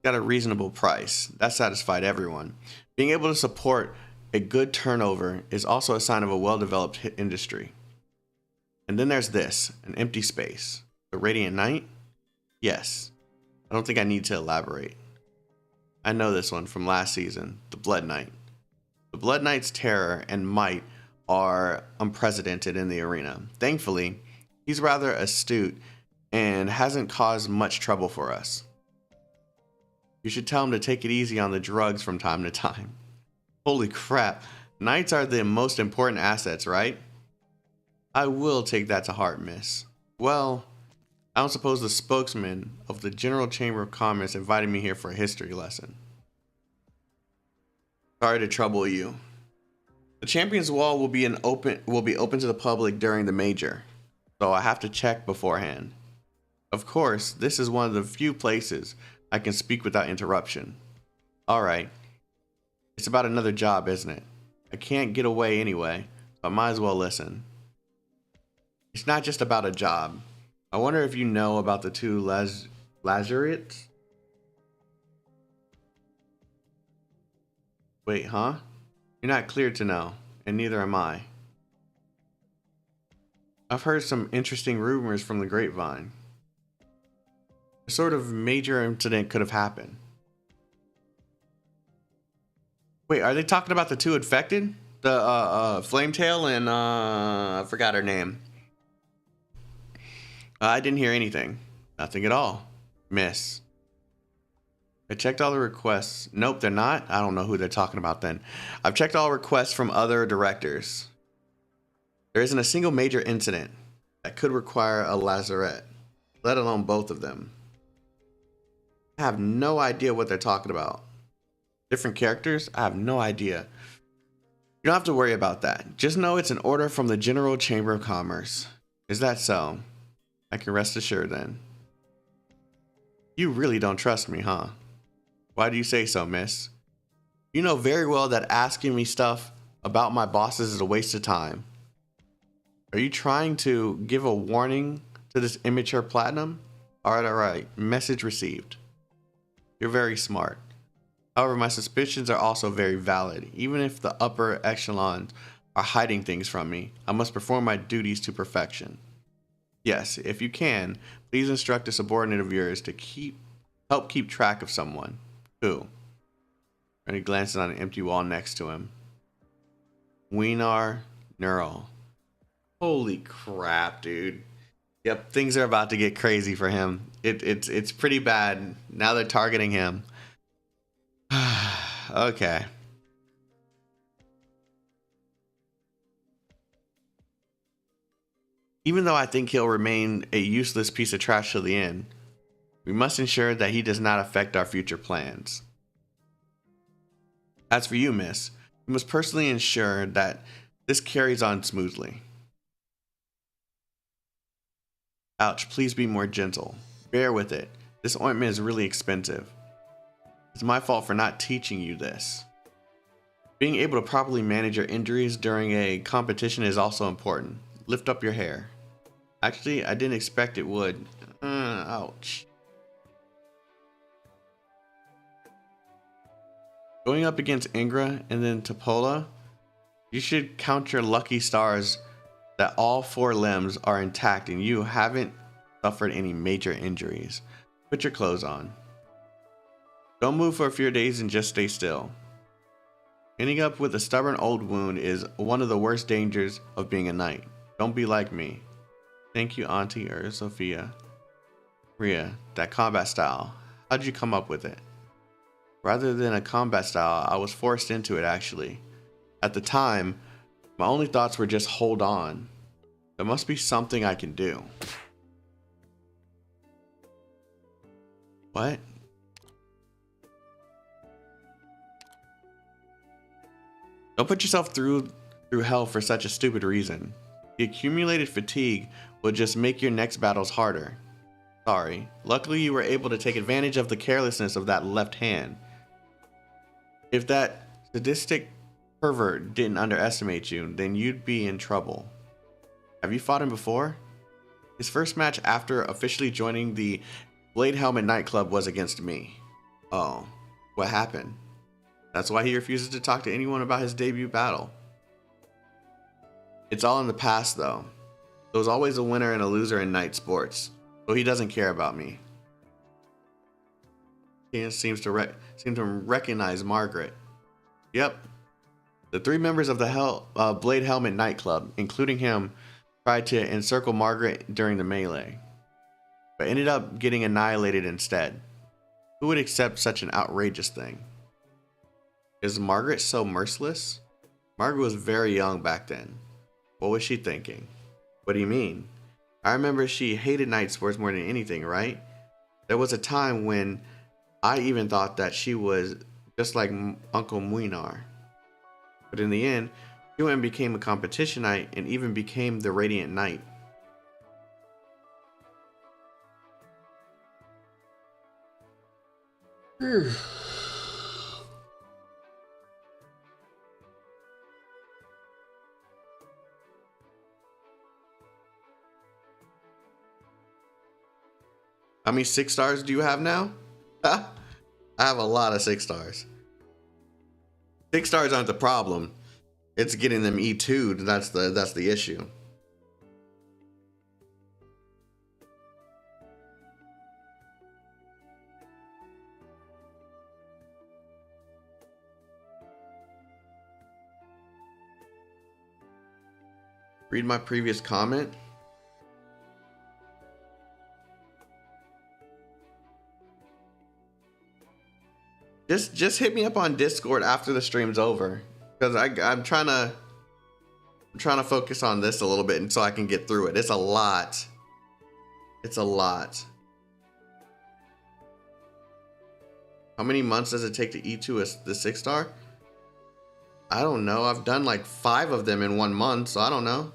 [SPEAKER 2] Got a reasonable price. That satisfied everyone. Being able to support a good turnover is also a sign of a well-developed industry. And then there's this, an empty space. The Radiant Knight? Yes. I don't think I need to elaborate. I know this one from last season, the Blood Knight. The Blood Knight's terror and might are unprecedented in the arena. Thankfully, he's rather astute and hasn't caused much trouble for us. You should tell him to take it easy on the drugs from time to time. Holy crap, knights are the most important assets, right? I will take that to heart, miss. Well, I don't suppose the spokesman of the General Chamber of Commerce invited me here for a history lesson. Sorry to trouble you. The Champions Wall will be open to the public during the major, so I have to check beforehand. Of course, this is one of the few places I can speak without interruption. Alright. It's about another job, isn't it? I can't get away anyway, so I might as well listen. It's not just about a job. I wonder if you know about the 2 Lazarites? Wait, huh? You're not clear to know, and neither am I. I've heard some interesting rumors from the grapevine. A sort of major incident could have happened. Wait, are they talking about the 2 infected? The Flametail and I forgot her name. I didn't hear anything. Nothing at all. Miss. I checked all the requests. Nope, they're not. I don't know who they're talking about then. I've checked all requests from other directors. There isn't a single major incident that could require a lazaret, let alone both of them. I have no idea what they're talking about. Different characters? I have no idea. You don't have to worry about that. Just know it's an order from the General Chamber of Commerce. Is that so? I can rest assured then. You really don't trust me, huh? Why do you say so, miss? You know very well that asking me stuff about my bosses is a waste of time. Are you trying to give a warning to this immature platinum? Alright. Message received. You're very smart. However, my suspicions are also very valid. Even if the upper echelons are hiding things from me, I must perform my duties to perfection. Yes, if you can, please instruct a subordinate of yours to help keep track of someone. Who? And he glances on an empty wall next to him. Nearl. Holy crap, dude. Yep, things are about to get crazy for him. It's pretty bad. Now they're targeting him. Okay. Even though I think he'll remain a useless piece of trash till the end, we must ensure that he does not affect our future plans. As for you, miss, You must personally ensure that this carries on smoothly. Ouch, please be more gentle. Bear with it. This ointment is really expensive. It's my fault for not teaching you this. Being able to properly manage your injuries during a competition is also important. Lift up your hair. Actually, I didn't expect it would. Ouch. Going up against Ingra and then Topola, you should count your lucky stars that all 4 limbs are intact and you haven't suffered any major injuries. Put your clothes on. Don't move for a few days and just stay still. Ending up with a stubborn old wound is one of the worst dangers of being a knight. Don't be like me. Thank you, Auntie Sophia. Ria, that combat style. How'd you come up with it? Rather than a combat style, I was forced into it actually. At the time, my only thoughts were just hold on. There must be something I can do. What? Don't put yourself through hell for such a stupid reason. The accumulated fatigue will just make your next battles harder. Sorry. Luckily you were able to take advantage of the carelessness of that left hand. If that sadistic pervert didn't underestimate you, then you'd be in trouble. Have you fought him before? His first match after officially joining the Blade Helmet nightclub was against me. Oh, what happened? That's why he refuses to talk to anyone about his debut battle. It's all in the past though. There was always a winner and a loser in night sports, so he doesn't care about me. He seems to recognize Margaret. Yep. The 3 members of the Blade Helmet nightclub, including him, tried to encircle Margaret during the melee, but ended up getting annihilated instead. Who would accept such an outrageous thing? Is Margaret so merciless? Margaret was very young back then. What was she thinking? What do you mean? I remember she hated night sports more than anything, right? There was a time when I even thought that she was just like Uncle Muinar. But in the end, she went and became a competition knight and even became the Radiant Knight. How many 6 stars do you have now? I have a lot of 6 stars. 6 stars aren't the problem. It's getting them E2'd. That's the issue. Read my previous comment. Just hit me up on Discord after the stream's over, because I'm trying to focus on this a little bit, and so I can get through it. It's a lot. It's a lot. How many months does it take to E2 the 6 star? I don't know. I've done like 5 of them in 1 month, so I don't know.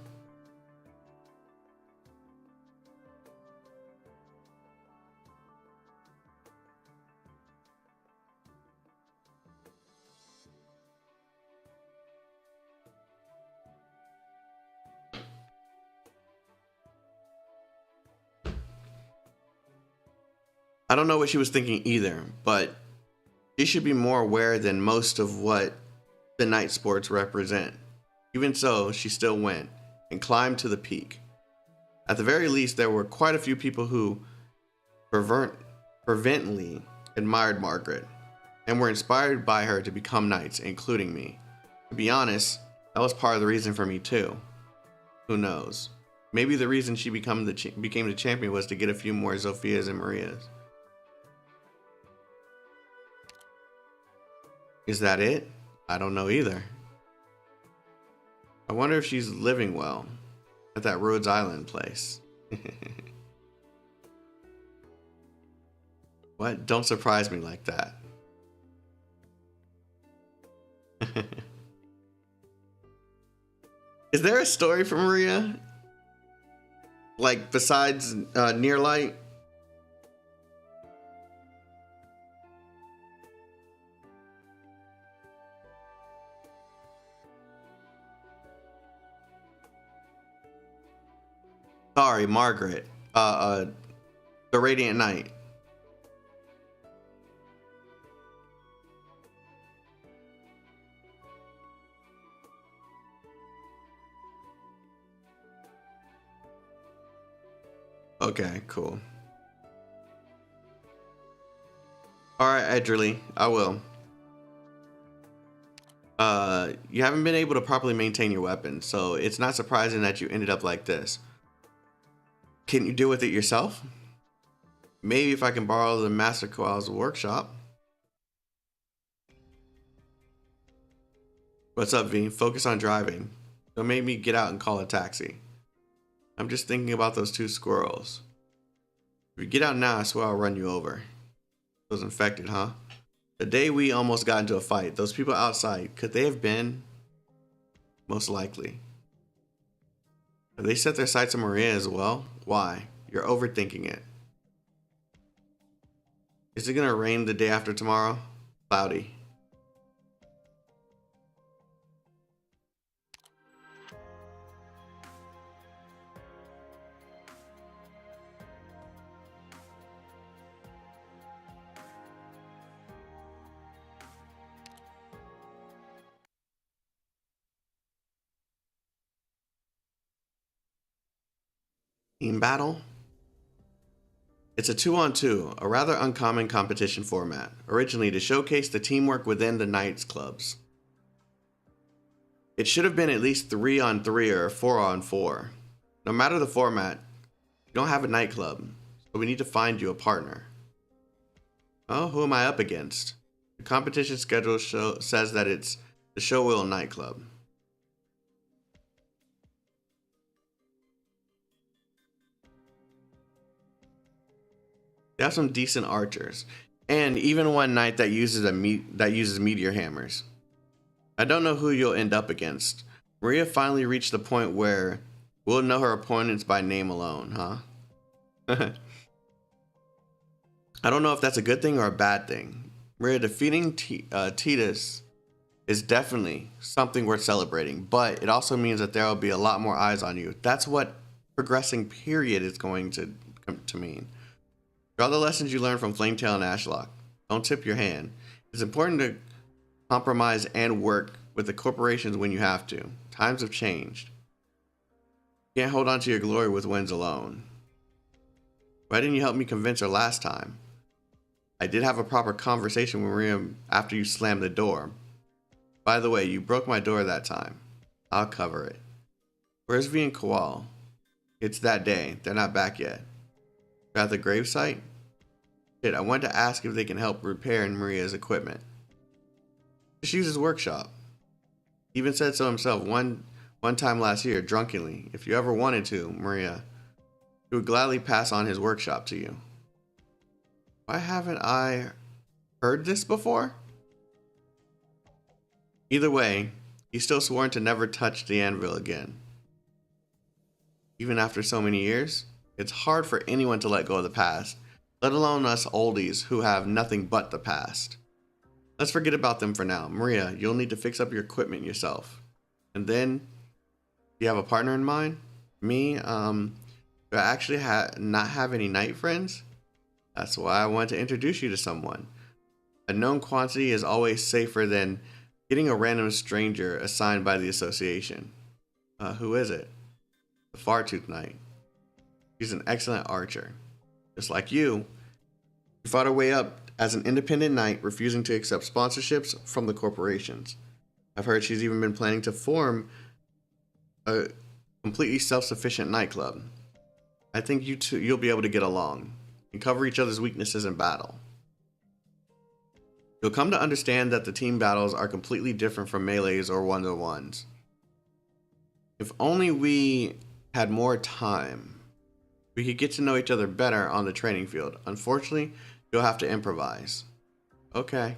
[SPEAKER 2] I don't know what she was thinking either, but she should be more aware than most of what the night sports represent. Even so, she still went and climbed to the peak. At the very least, there were quite a few people who fervently admired Margaret and were inspired by her to become knights, including me. To be honest, that was part of the reason for me too. Who knows? Maybe the reason she became the champion was to get a few more Zophias and Marias. Is that it? I don't know either. I wonder if she's living well at that Rhodes Island place. What? Don't surprise me like that. Is there a story for Maria? Like, besides Near Light? Sorry, Margaret. The Radiant Knight. Okay, cool. Alright, Edgerly, I will. You haven't been able to properly maintain your weapon, so it's not surprising that you ended up like this. Can you deal with it yourself? Maybe if I can borrow the Master Koal's workshop. What's up, V? Focus on driving. Don't make me get out and call a taxi. I'm just thinking about those two squirrels. If you get out now, I swear I'll run you over. Those infected, huh? The day we almost got into a fight, those people outside, could they have been? Most likely. Have they set their sights on Maria as well? Why? You're overthinking it. Is it gonna rain the day after tomorrow? Cloudy. Team battle? It's a 2-on-2, a rather uncommon competition format, originally to showcase the teamwork within the Knights clubs. It should have been at least 3-on-3 or 4-on-4. No matter the format, you don't have a nightclub, so we need to find you a partner. Oh, who am I up against? The competition schedule says that it's the Showdown nightclub. They have some decent archers, and even one knight that uses meteor hammers. I don't know who you'll end up against. Maria finally reached the point where we'll know her opponents by name alone, huh? I don't know if that's a good thing or a bad thing. Maria defeating Titus is definitely something worth celebrating, but it also means that there will be a lot more eyes on you. That's what progressing period is going to mean. Draw the lessons you learned from Flametail and Ashlock. Don't tip your hand. It's important to compromise and work with the corporations when you have to. Times have changed. You can't hold on to your glory with wins alone. Why didn't you help me convince her last time? I did have a proper conversation with Maria after you slammed the door. By the way, you broke my door that time. I'll cover it. Where's V and Koal? It's that day. They're not back yet. They're at the gravesite? Shit, I wanted to ask if they can help repair Maria's equipment. Just use his workshop. He even said so himself one time last year, drunkenly. If you ever wanted to, Maria, he would gladly pass on his workshop to you. Why haven't I heard this before? Either way, he's still sworn to never touch the anvil again. Even after so many years, it's hard for anyone to let go of the past, let alone us oldies who have nothing but the past. Let's forget about them for now. Maria, you'll need to fix up your equipment yourself. And then, do you have a partner in mind? Me, do I actually not have any knight friends? That's why I want to introduce you to someone. A known quantity is always safer than getting a random stranger assigned by the association. Who is it? The Fartooth Knight. He's an excellent archer. Just like you fought her way up as an independent knight, refusing to accept sponsorships from the corporations. I've heard she's even been planning to form a completely self-sufficient nightclub. I think you'll be able to get along and cover each other's weaknesses in battle. You'll come to understand that the team battles are completely different from melees or one-on-ones. If only we had more time, we could get to know each other better on the training field. Unfortunately, you'll have to improvise. Okay.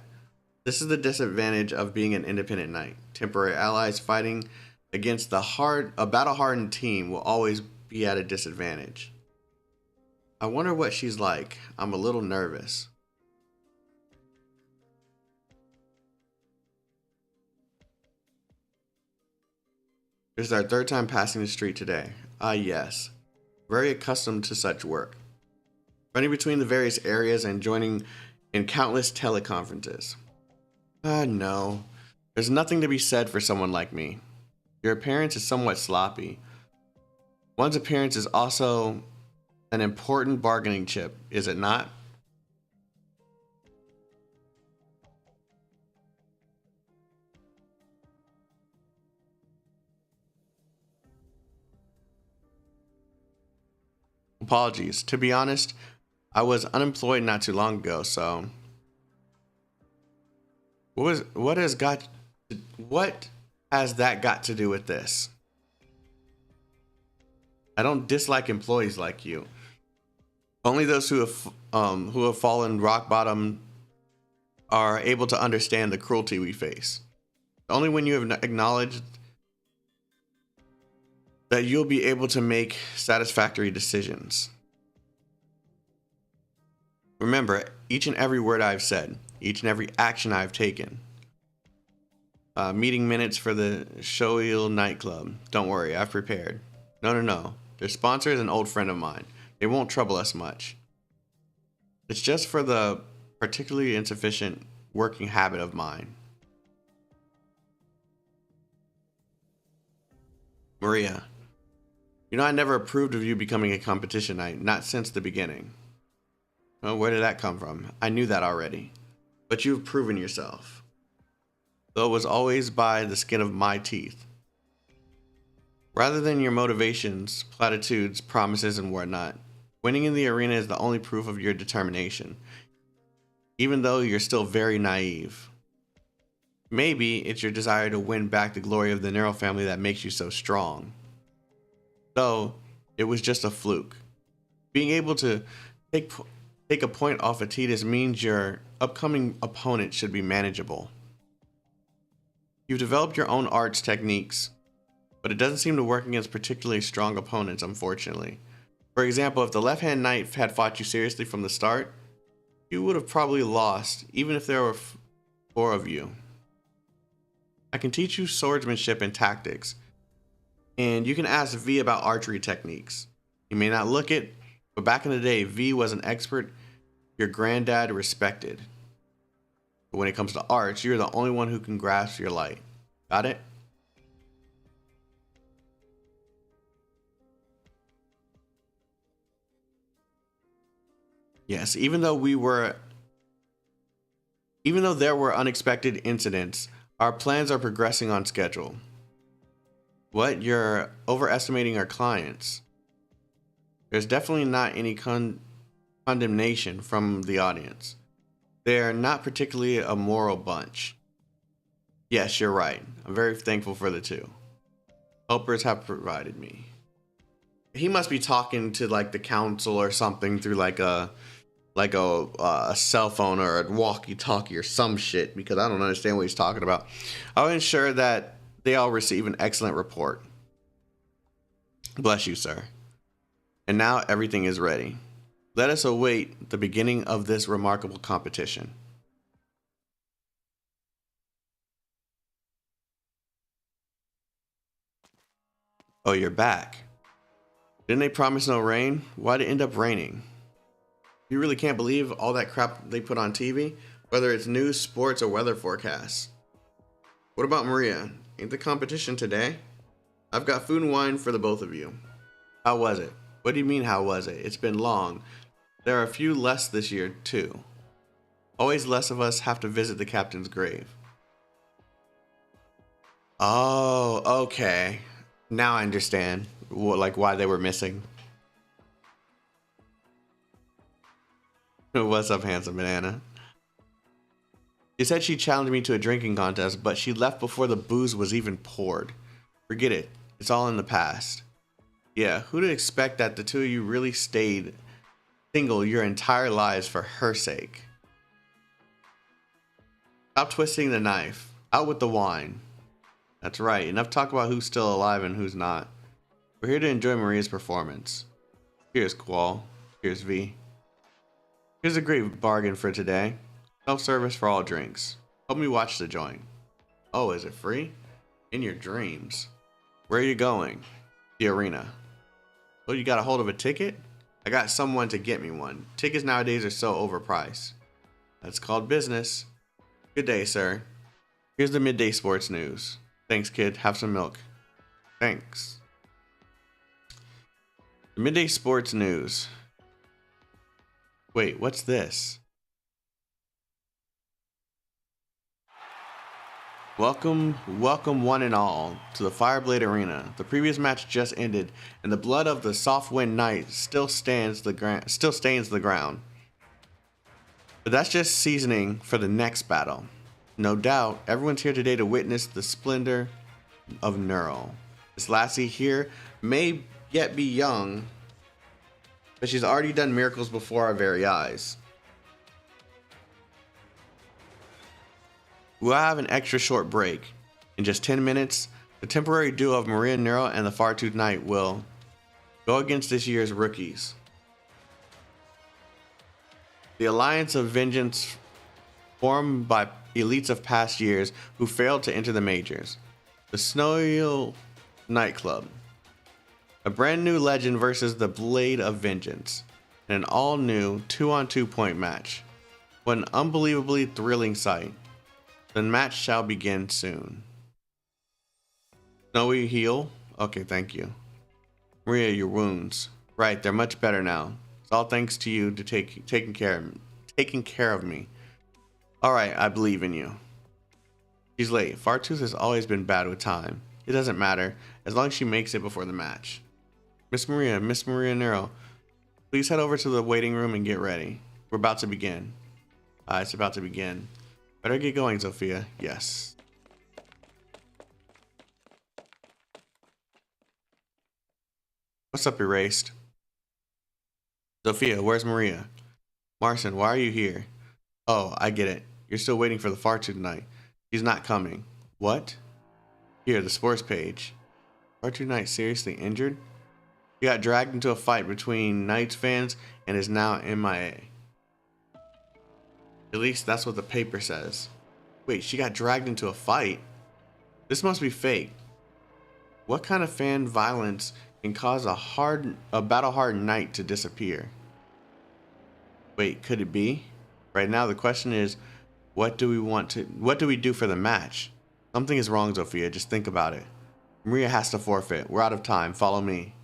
[SPEAKER 2] This is the disadvantage of being an independent knight. Temporary allies fighting against a battle-hardened team will always be at a disadvantage. I wonder what she's like. I'm a little nervous. This is our third time passing the street today. Ah, yes. Very accustomed to such work. Running between the various areas and joining in countless teleconferences. Ah, no. There's nothing to be said for someone like me. Your appearance is somewhat sloppy. One's appearance is also an important bargaining chip, is it not? Apologies. To be honest, I was unemployed not too long ago, so what has that got to do with this? I don't dislike employees like you. Only those who have fallen rock bottom are able to understand the cruelty we face. Only when you have acknowledged that you'll be able to make satisfactory decisions. Remember, each and every word I've said, each and every action I've taken. Meeting minutes for the showdown nightclub. Don't worry, I've prepared. No. Their sponsor is an old friend of mine. They won't trouble us much. It's just for the particularly insufficient working habit of mine. Maria, you know I never approved of you becoming a competition knight, not since the beginning. Oh, where did that come from? I knew that already. But you've proven yourself. Though it was always by the skin of my teeth. Rather than your motivations, platitudes, promises, and whatnot, winning in the arena is the only proof of your determination, even though you're still very naive. Maybe it's your desire to win back the glory of the Nearl family that makes you so strong. Though, it was just a fluke. Being able to take a point off of Titus means your upcoming opponent should be manageable. You've developed your own arts techniques, but it doesn't seem to work against particularly strong opponents, unfortunately. For example, if the left-hand knight had fought you seriously from the start, you would have probably lost, even if there were 4 of you. I can teach you swordsmanship and tactics, and you can ask V about archery techniques. You may not look it, but back in the day, V was an expert your granddad respected. But when it comes to arts, you're the only one who can grasp your light. Got it? Yes, even though there were unexpected incidents, our plans are progressing on schedule. What? You're overestimating our clients. There's definitely not any condemnation from the audience. They're not particularly a moral bunch. Yes, you're right. I'm very thankful for the 2. Helpers have provided me. He must be talking to like the council or something through like a cell phone or a walkie-talkie or some shit, because I don't understand what he's talking about. I'll ensure that they all receive an excellent report. Bless you, sir. And now everything is ready. Let us await the beginning of this remarkable competition. Oh, you're back. Didn't they promise no rain? Why'd it end up raining? You really can't believe all that crap they put on TV, whether it's news, sports, or weather forecasts. What about Maria? Ain't the competition today? I've got food and wine for the both of you. How was it? What do you mean, how was it? It's been long. There are a few less this year, too. Always less of us have to visit the captain's grave. Oh, okay. Now I understand why they were missing. What's up, handsome banana? She said she challenged me to a drinking contest, but she left before the booze was even poured. Forget it. It's all in the past. Yeah, who'd expect that the 2 of you really stayed single your entire lives for her sake? Stop twisting the knife. Out with the wine. That's right. Enough talk about who's still alive and who's not. We're here to enjoy Maria's performance. Here's Qual. Here's V. Here's a great bargain for today. Self-service for all drinks. Help me watch the joint. Oh, is it free? In your dreams. Where are you going? The arena. Oh, you got a hold of a ticket? I got someone to get me one. Tickets nowadays are so overpriced. That's called business. Good day, sir. Here's the midday sports news. Thanks, kid. Have some milk. Thanks. The midday sports news. Wait, what's this? Welcome one and all to the Fireblade Arena. The previous match just ended, and the blood of the Softwind Knight still stains the ground. But that's just seasoning for the next battle. No doubt, everyone's here today to witness the splendor of Nearl. This lassie here may yet be young, but she's already done miracles before our very eyes. We'll have an extra short break. In just 10 minutes, the temporary duo of Maria Nearl and the Far-Tooth Knight will go against this year's rookies. The Alliance of Vengeance, formed by elites of past years who failed to enter the majors. The Snowy Nightclub. A brand new legend versus the Blade of Vengeance. In an all-new 2-on-2 point match. What an unbelievably thrilling sight. The match shall begin soon. Snowy heal? Okay, thank you. Maria, your wounds. Right, they're much better now. It's all thanks to you to taking care of me. Alright, I believe in you. She's late. Fartooth has always been bad with time. It doesn't matter, as long as she makes it before the match. Miss Maria Nearl, please head over to the waiting room and get ready. We're about to begin. It's about to begin. Better get going, Sophia. Yes. What's up, Erased? Sophia, where's Maria? Marcin, why are you here? Oh, I get it. You're still waiting for the Far-Tooth Knight. She's not coming. What? Here, the sports page. Far-Tooth Knight seriously injured? He got dragged into a fight between Knights fans and is now MIA. At least that's what the paper says. Wait, she got dragged into a fight? This must be fake. What kind of fan violence can cause a battle-hardened knight to disappear? Wait, could it be? Right now the question is, what do we do for the match? Something is wrong, Sophia. Just think about it. Maria has to forfeit. We're out of time. Follow me.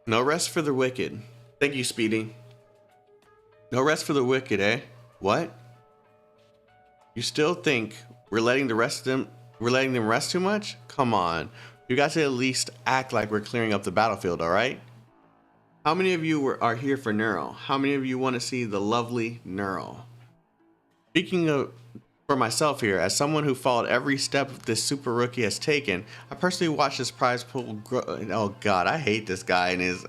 [SPEAKER 2] No rest for the wicked. Thank you, Speedy. No rest for the wicked, eh? What? You still think we're letting them rest too much? Come on. You got to at least act like we're clearing up the battlefield, alright? How many of you are here for Nearl? How many of you want to see the lovely Nearl? Speaking of for myself here, as someone who followed every step this super rookie has taken, I personally watched this prize pool grow. Oh god, I hate this guy and his...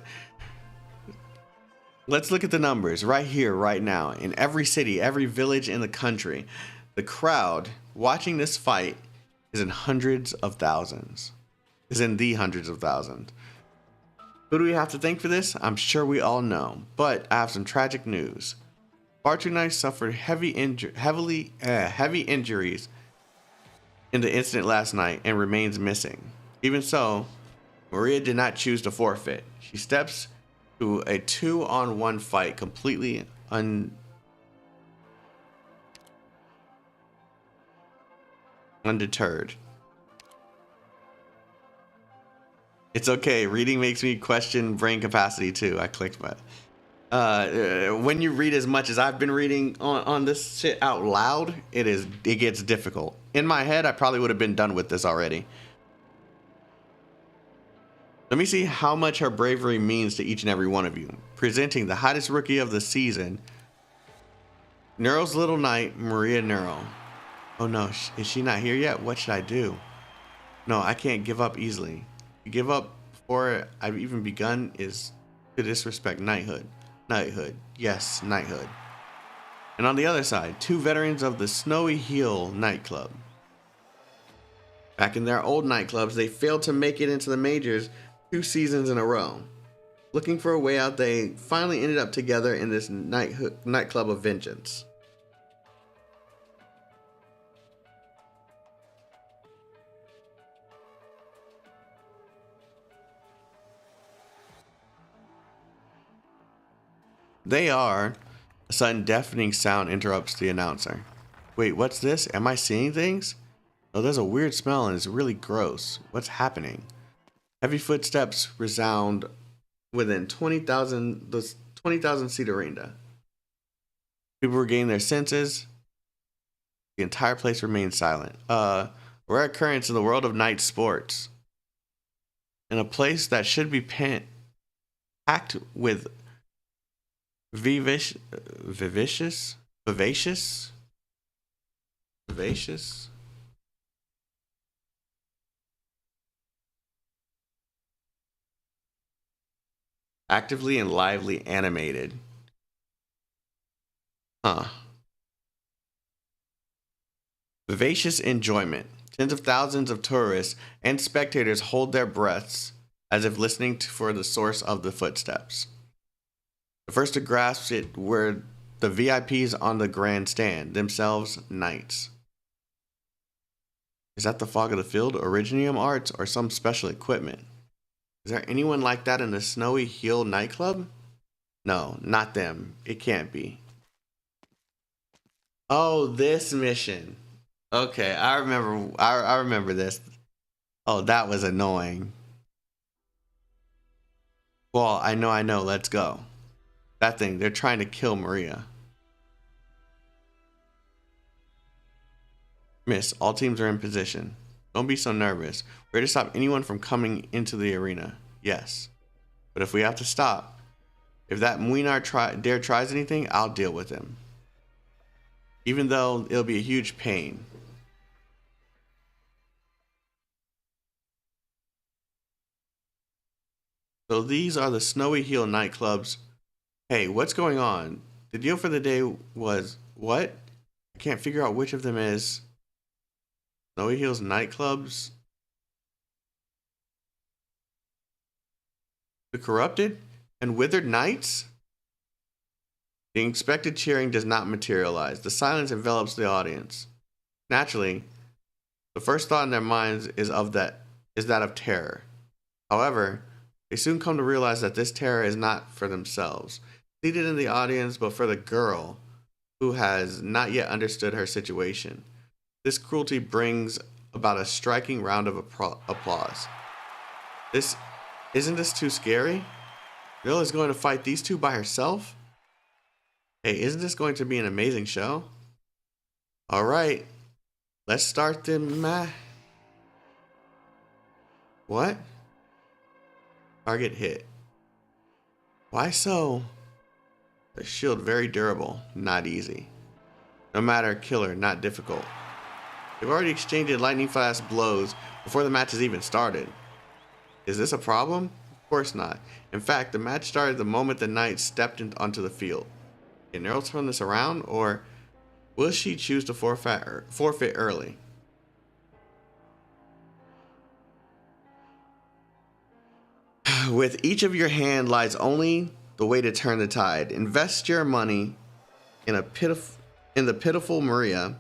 [SPEAKER 2] Let's look at the numbers right here, right now. In every city, every village in the country, the crowd watching this fight is in hundreds of thousands. Is in the hundreds of thousands. Who do we have to thank for this? I'm sure we all know, but I have some tragic news. Far-Tooth Knight suffered heavy injuries in the incident last night and remains missing. Even so, Maria did not choose to forfeit. She steps to a 2-on-1 fight completely undeterred. It's okay. Reading makes me question brain capacity too. I clicked, but when you read as much as I've been reading on this shit out loud, it gets difficult. In my head, I probably would have been done with this already. Let me see how much her bravery means to each and every one of you. Presenting the hottest rookie of the season, Nearl's little knight, Maria Nearl. Oh no, is she not here yet? What should I do? No, I can't give up easily. You give up before I've even begun is to disrespect knighthood. Knighthood. Yes, knighthood. And on the other side, 2 veterans of the Snowy Heel nightclub. Back in their old nightclubs, they failed to make it into the majors 2 seasons in a row. Looking for a way out, they finally ended up together in this nightclub of vengeance. They are. A sudden deafening sound interrupts the announcer. Wait, what's this? Am I seeing things? Oh, there's a weird smell and it's really gross. What's happening? Heavy footsteps resound within 20,000 seat arena. People regain their senses. The entire place remains silent. Rare occurrence in the world of night sports. In a place that should be packed with vivacious, actively and lively animated. Vivacious enjoyment. Tens of thousands of tourists and spectators hold their breaths as if listening for the source of the footsteps. The first to grasp it were the VIPs on the grandstand, themselves knights. Is that the fog of the field, Originium arts, or some special equipment? Is there anyone like that in the Snowy Heel nightclub? No, not them. It can't be. Oh, this mission. Okay, I remember this. Oh, that was annoying. Well, I know. Let's go. That thing, they're trying to kill Maria. Miss, all teams are in position. Don't be so nervous. We're here to stop anyone from coming into the arena. Yes. But if we have to stop, if that Muinar dare tries anything, I'll deal with him. Even though it'll be a huge pain. So these are the Snowy Heel nightclubs. Hey, what's going on? The deal for the day was what? I can't figure out which of them is. Snowy Heel's nightclubs. The corrupted and withered knights? The expected cheering does not materialize. The silence envelops the audience. Naturally, the first thought in their minds is that of terror. However, they soon come to realize that this terror is not for themselves, seated in the audience, but for the girl who has not yet understood her situation. This cruelty brings about a striking round of applause. Isn't this too scary? Nearl is going to fight these two by herself? Hey, isn't this going to be an amazing show? All right, let's start the match. What? Target hit. Why so? The shield very durable, not easy. No matter, killer, not difficult. They've already exchanged lightning fast blows before the match has even started. Is this a problem? Of course not. In fact, the match started the moment the knight stepped onto the field. Can Nearl turn this around, or will she choose to forfeit early? With each of your hand lies only the way to turn the tide. Invest your money in the pitiful Maria.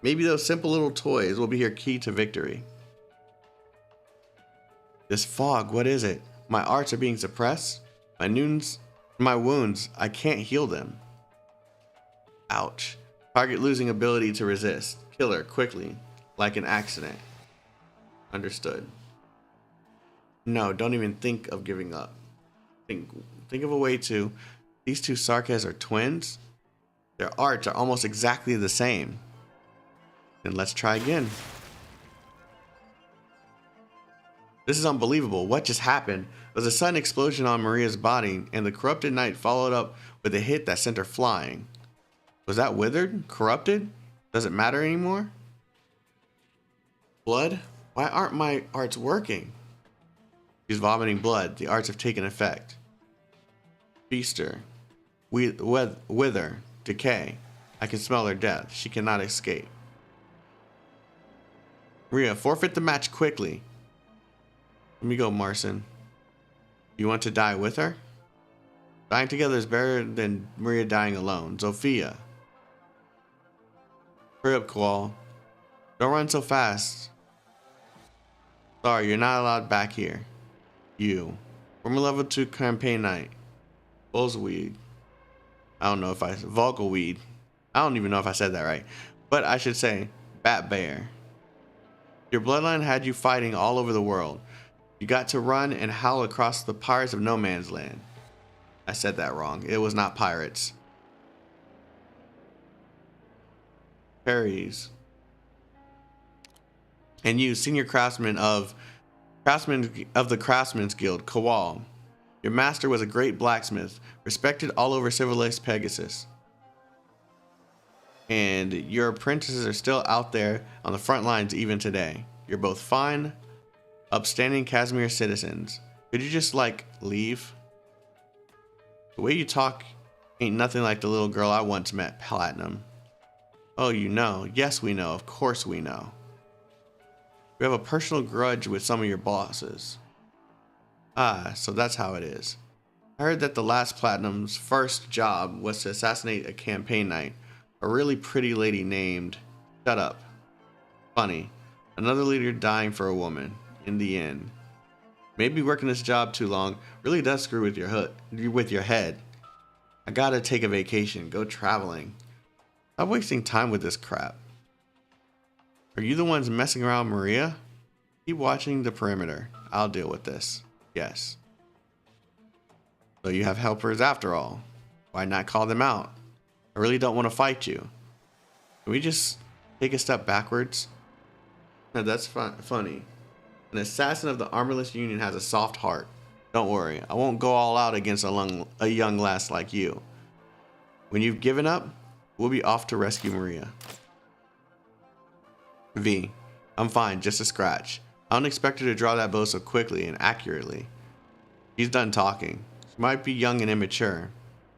[SPEAKER 2] Maybe those simple little toys will be your key to victory. This fog, what is it? My arts are being suppressed. My wounds, I can't heal them. Ouch. Target losing ability to resist. Killer, quickly, like an accident. Understood. No, don't even think of giving up. Think of a way to. These two Sarkaz are twins. Their arts are almost exactly the same. Then let's try again. This is unbelievable. What just happened? There was a sudden explosion on Maria's body, and the corrupted knight followed up with a hit that sent her flying. Was that withered? Corrupted? Does it matter anymore? Blood? Why aren't my arts working? She's vomiting blood. The arts have taken effect. Feaster. Wither. Decay. I can smell her death. She cannot escape. Maria, forfeit the match quickly. Let me go, Marcin. You want to die with her? Dying together is better than Maria dying alone. Zofia. Hurry up, Koal. Don't run so fast. Sorry, you're not allowed back here. You. Former level 2 campaign night. Bullsweed. I don't know if I... Volgalweed. I don't even know if I said that right. But I should say, Bat Bear. Your bloodline had you fighting all over the world. You got to run and howl across the pirates of no man's land. I said that wrong. It was not pirates. Perry's. And you, senior craftsman of the Craftsman's Guild, Koal. Your master was a great blacksmith, respected all over civilized Pegasus. And your apprentices are still out there on the front lines even today. You're both fine, upstanding Casimir citizens. Could you just, like, leave? The way you talk ain't nothing like the little girl I once met, Platinum. Oh, you know. Yes, we know. Of course we know. We have a personal grudge with some of your bosses. Ah, so that's how it is. I heard that the last Platinum's first job was to assassinate a campaign knight. A really pretty lady named... Shut up. Funny. Another leader dying for a woman. In the end. Maybe working this job too long really does screw with your head. I gotta take a vacation. Go traveling. Stop wasting time with this crap. Are you the ones messing around Maria? Keep watching the perimeter. I'll deal with this. Yes. So you have helpers after all. Why not call them out? I really don't want to fight you. Can we just take a step backwards? No, that's funny. An assassin of the Armorless Union has a soft heart. Don't worry, I won't go all out against a young lass like you. When you've given up, we'll be off to rescue Maria. V. I'm fine, just a scratch. I don't expect her to draw that bow so quickly and accurately. She's done talking. She might be young and immature,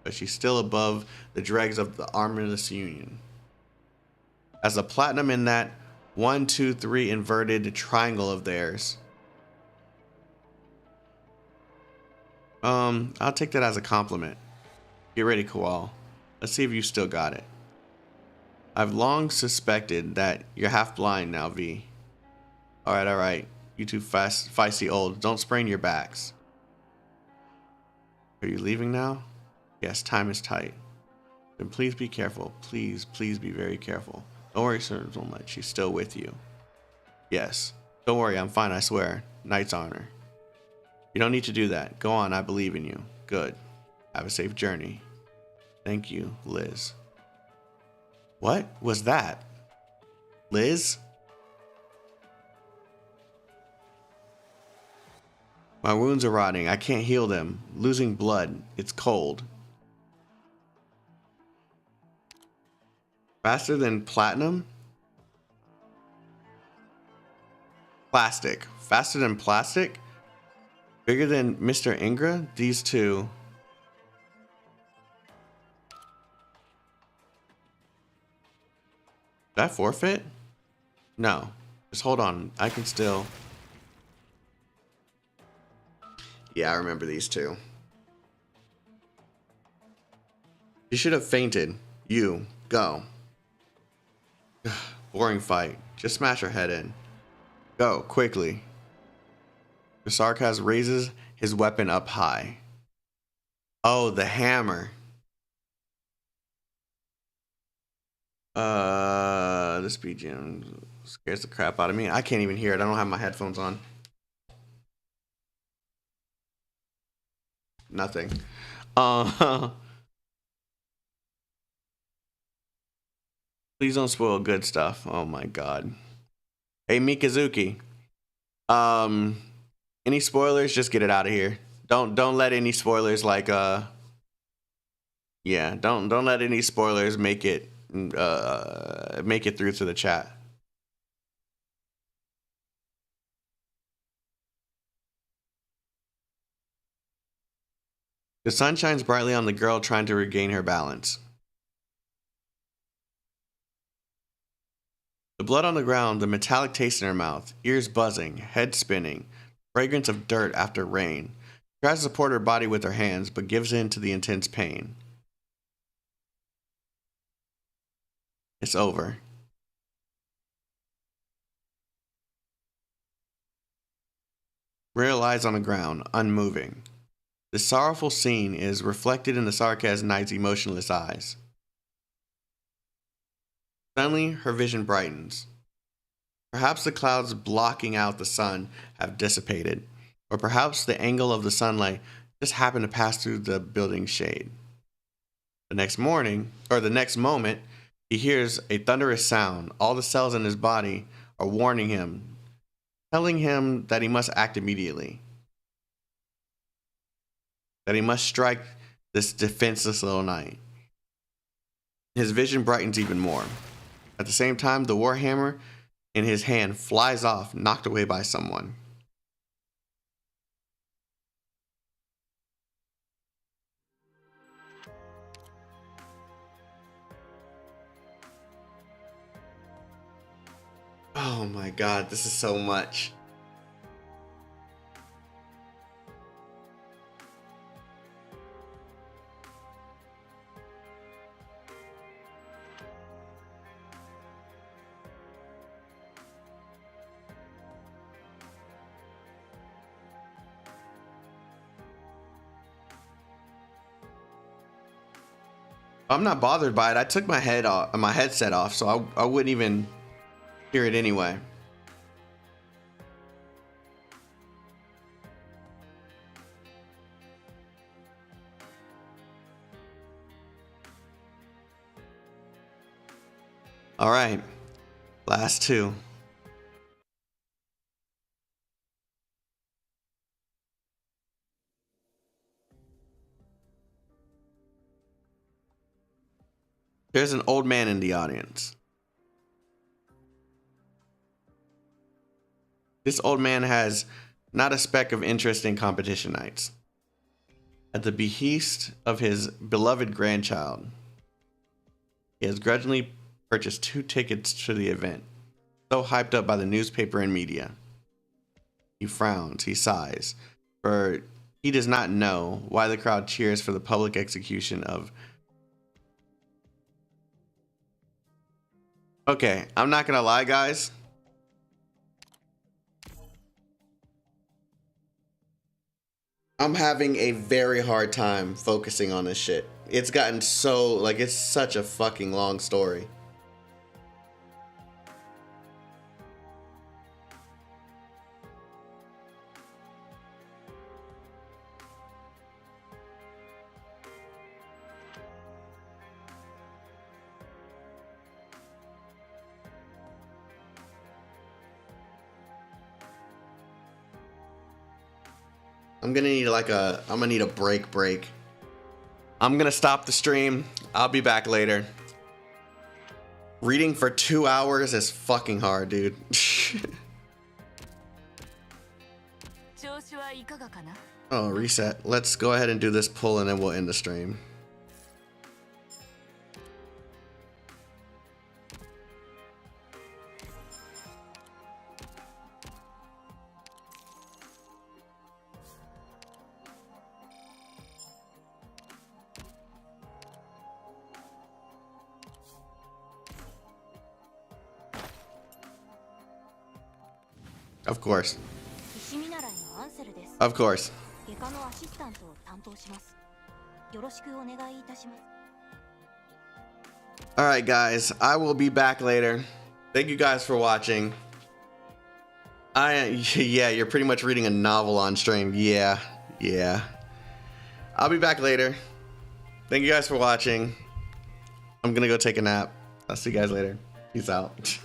[SPEAKER 2] but she's still above the dregs of the Armorless Union. As a platinum in that 1, 2, 3 inverted triangle of theirs. I'll take that as a compliment. Get ready, Koal. Let's see if you still got it. I've long suspected that you're half blind now, V. Alright. You two feisty old. Don't sprain your backs. Are you leaving now? Yes, time is tight. Then please be careful. Please be very careful. Don't worry so much. She's still with you. Yes. Don't worry, I'm fine, I swear. Knight's honor. You don't need to do that. Go on, I believe in you. Good. Have a safe journey. Thank you, Liz. What was that? Liz? My wounds are rotting. I can't heal them. Losing blood. It's cold. Faster than platinum? Plastic. Faster than plastic? Bigger than Mr. Ingra? These two. Did I forfeit? No. Just hold on. I can still... Yeah, I remember these two. You should have fainted. You. Go. Boring fight. Just smash her head in. Go, quickly. The Sarkaz raises his weapon up high. Oh, the hammer. This BGM scares the crap out of me. I can't even hear it. I don't have my headphones on. Nothing. Please don't spoil good stuff. Oh my god. Hey Mikazuki. Any spoilers? Just get it out of here. Don't let any spoilers like yeah, don't let any spoilers make it through to the chat. The sun shines brightly on the girl trying to regain her balance. The blood on the ground, the metallic taste in her mouth, ears buzzing, head spinning, fragrance of dirt after rain. She tries to support her body with her hands, but gives in to the intense pain. It's over. Rhea lies on the ground, unmoving. The sorrowful scene is reflected in the sarcasm knight's emotionless eyes. Suddenly, her vision brightens. Perhaps the clouds blocking out the sun have dissipated, or perhaps the angle of the sunlight just happened to pass through the building's shade. The next moment, he hears a thunderous sound. All the cells in his body are warning him, telling him that he must act immediately. That he must strike this defenseless little knight. His vision brightens even more. At the same time, the warhammer in his hand flies off, knocked away by someone. Oh my god, this is so much. I'm not bothered by it. I took my headset off, so I wouldn't even hear it anyway. All right, last two. There's an old man in the audience. This old man has not a speck of interest in competition nights. At the behest of his beloved grandchild, he has grudgingly purchased 2 tickets to the event, so hyped up by the newspaper and media. He frowns, he sighs, for he does not know why the crowd cheers for the public execution of... Okay, I'm not gonna lie, guys. I'm having a very hard time focusing on this shit. It's gotten so, like, it's such a fucking long story. I'm gonna need a break. I'm gonna stop the stream. I'll be back later. Reading for 2 hours is fucking hard, dude. Oh, reset. Let's go ahead and do this pull and then we'll end the stream. Of course. Of course. Alright guys, I will be back later. Thank you guys for watching. Yeah, you're pretty much reading a novel on stream. Yeah. I'll be back later. Thank you guys for watching. I'm gonna go take a nap. I'll see you guys later. Peace out.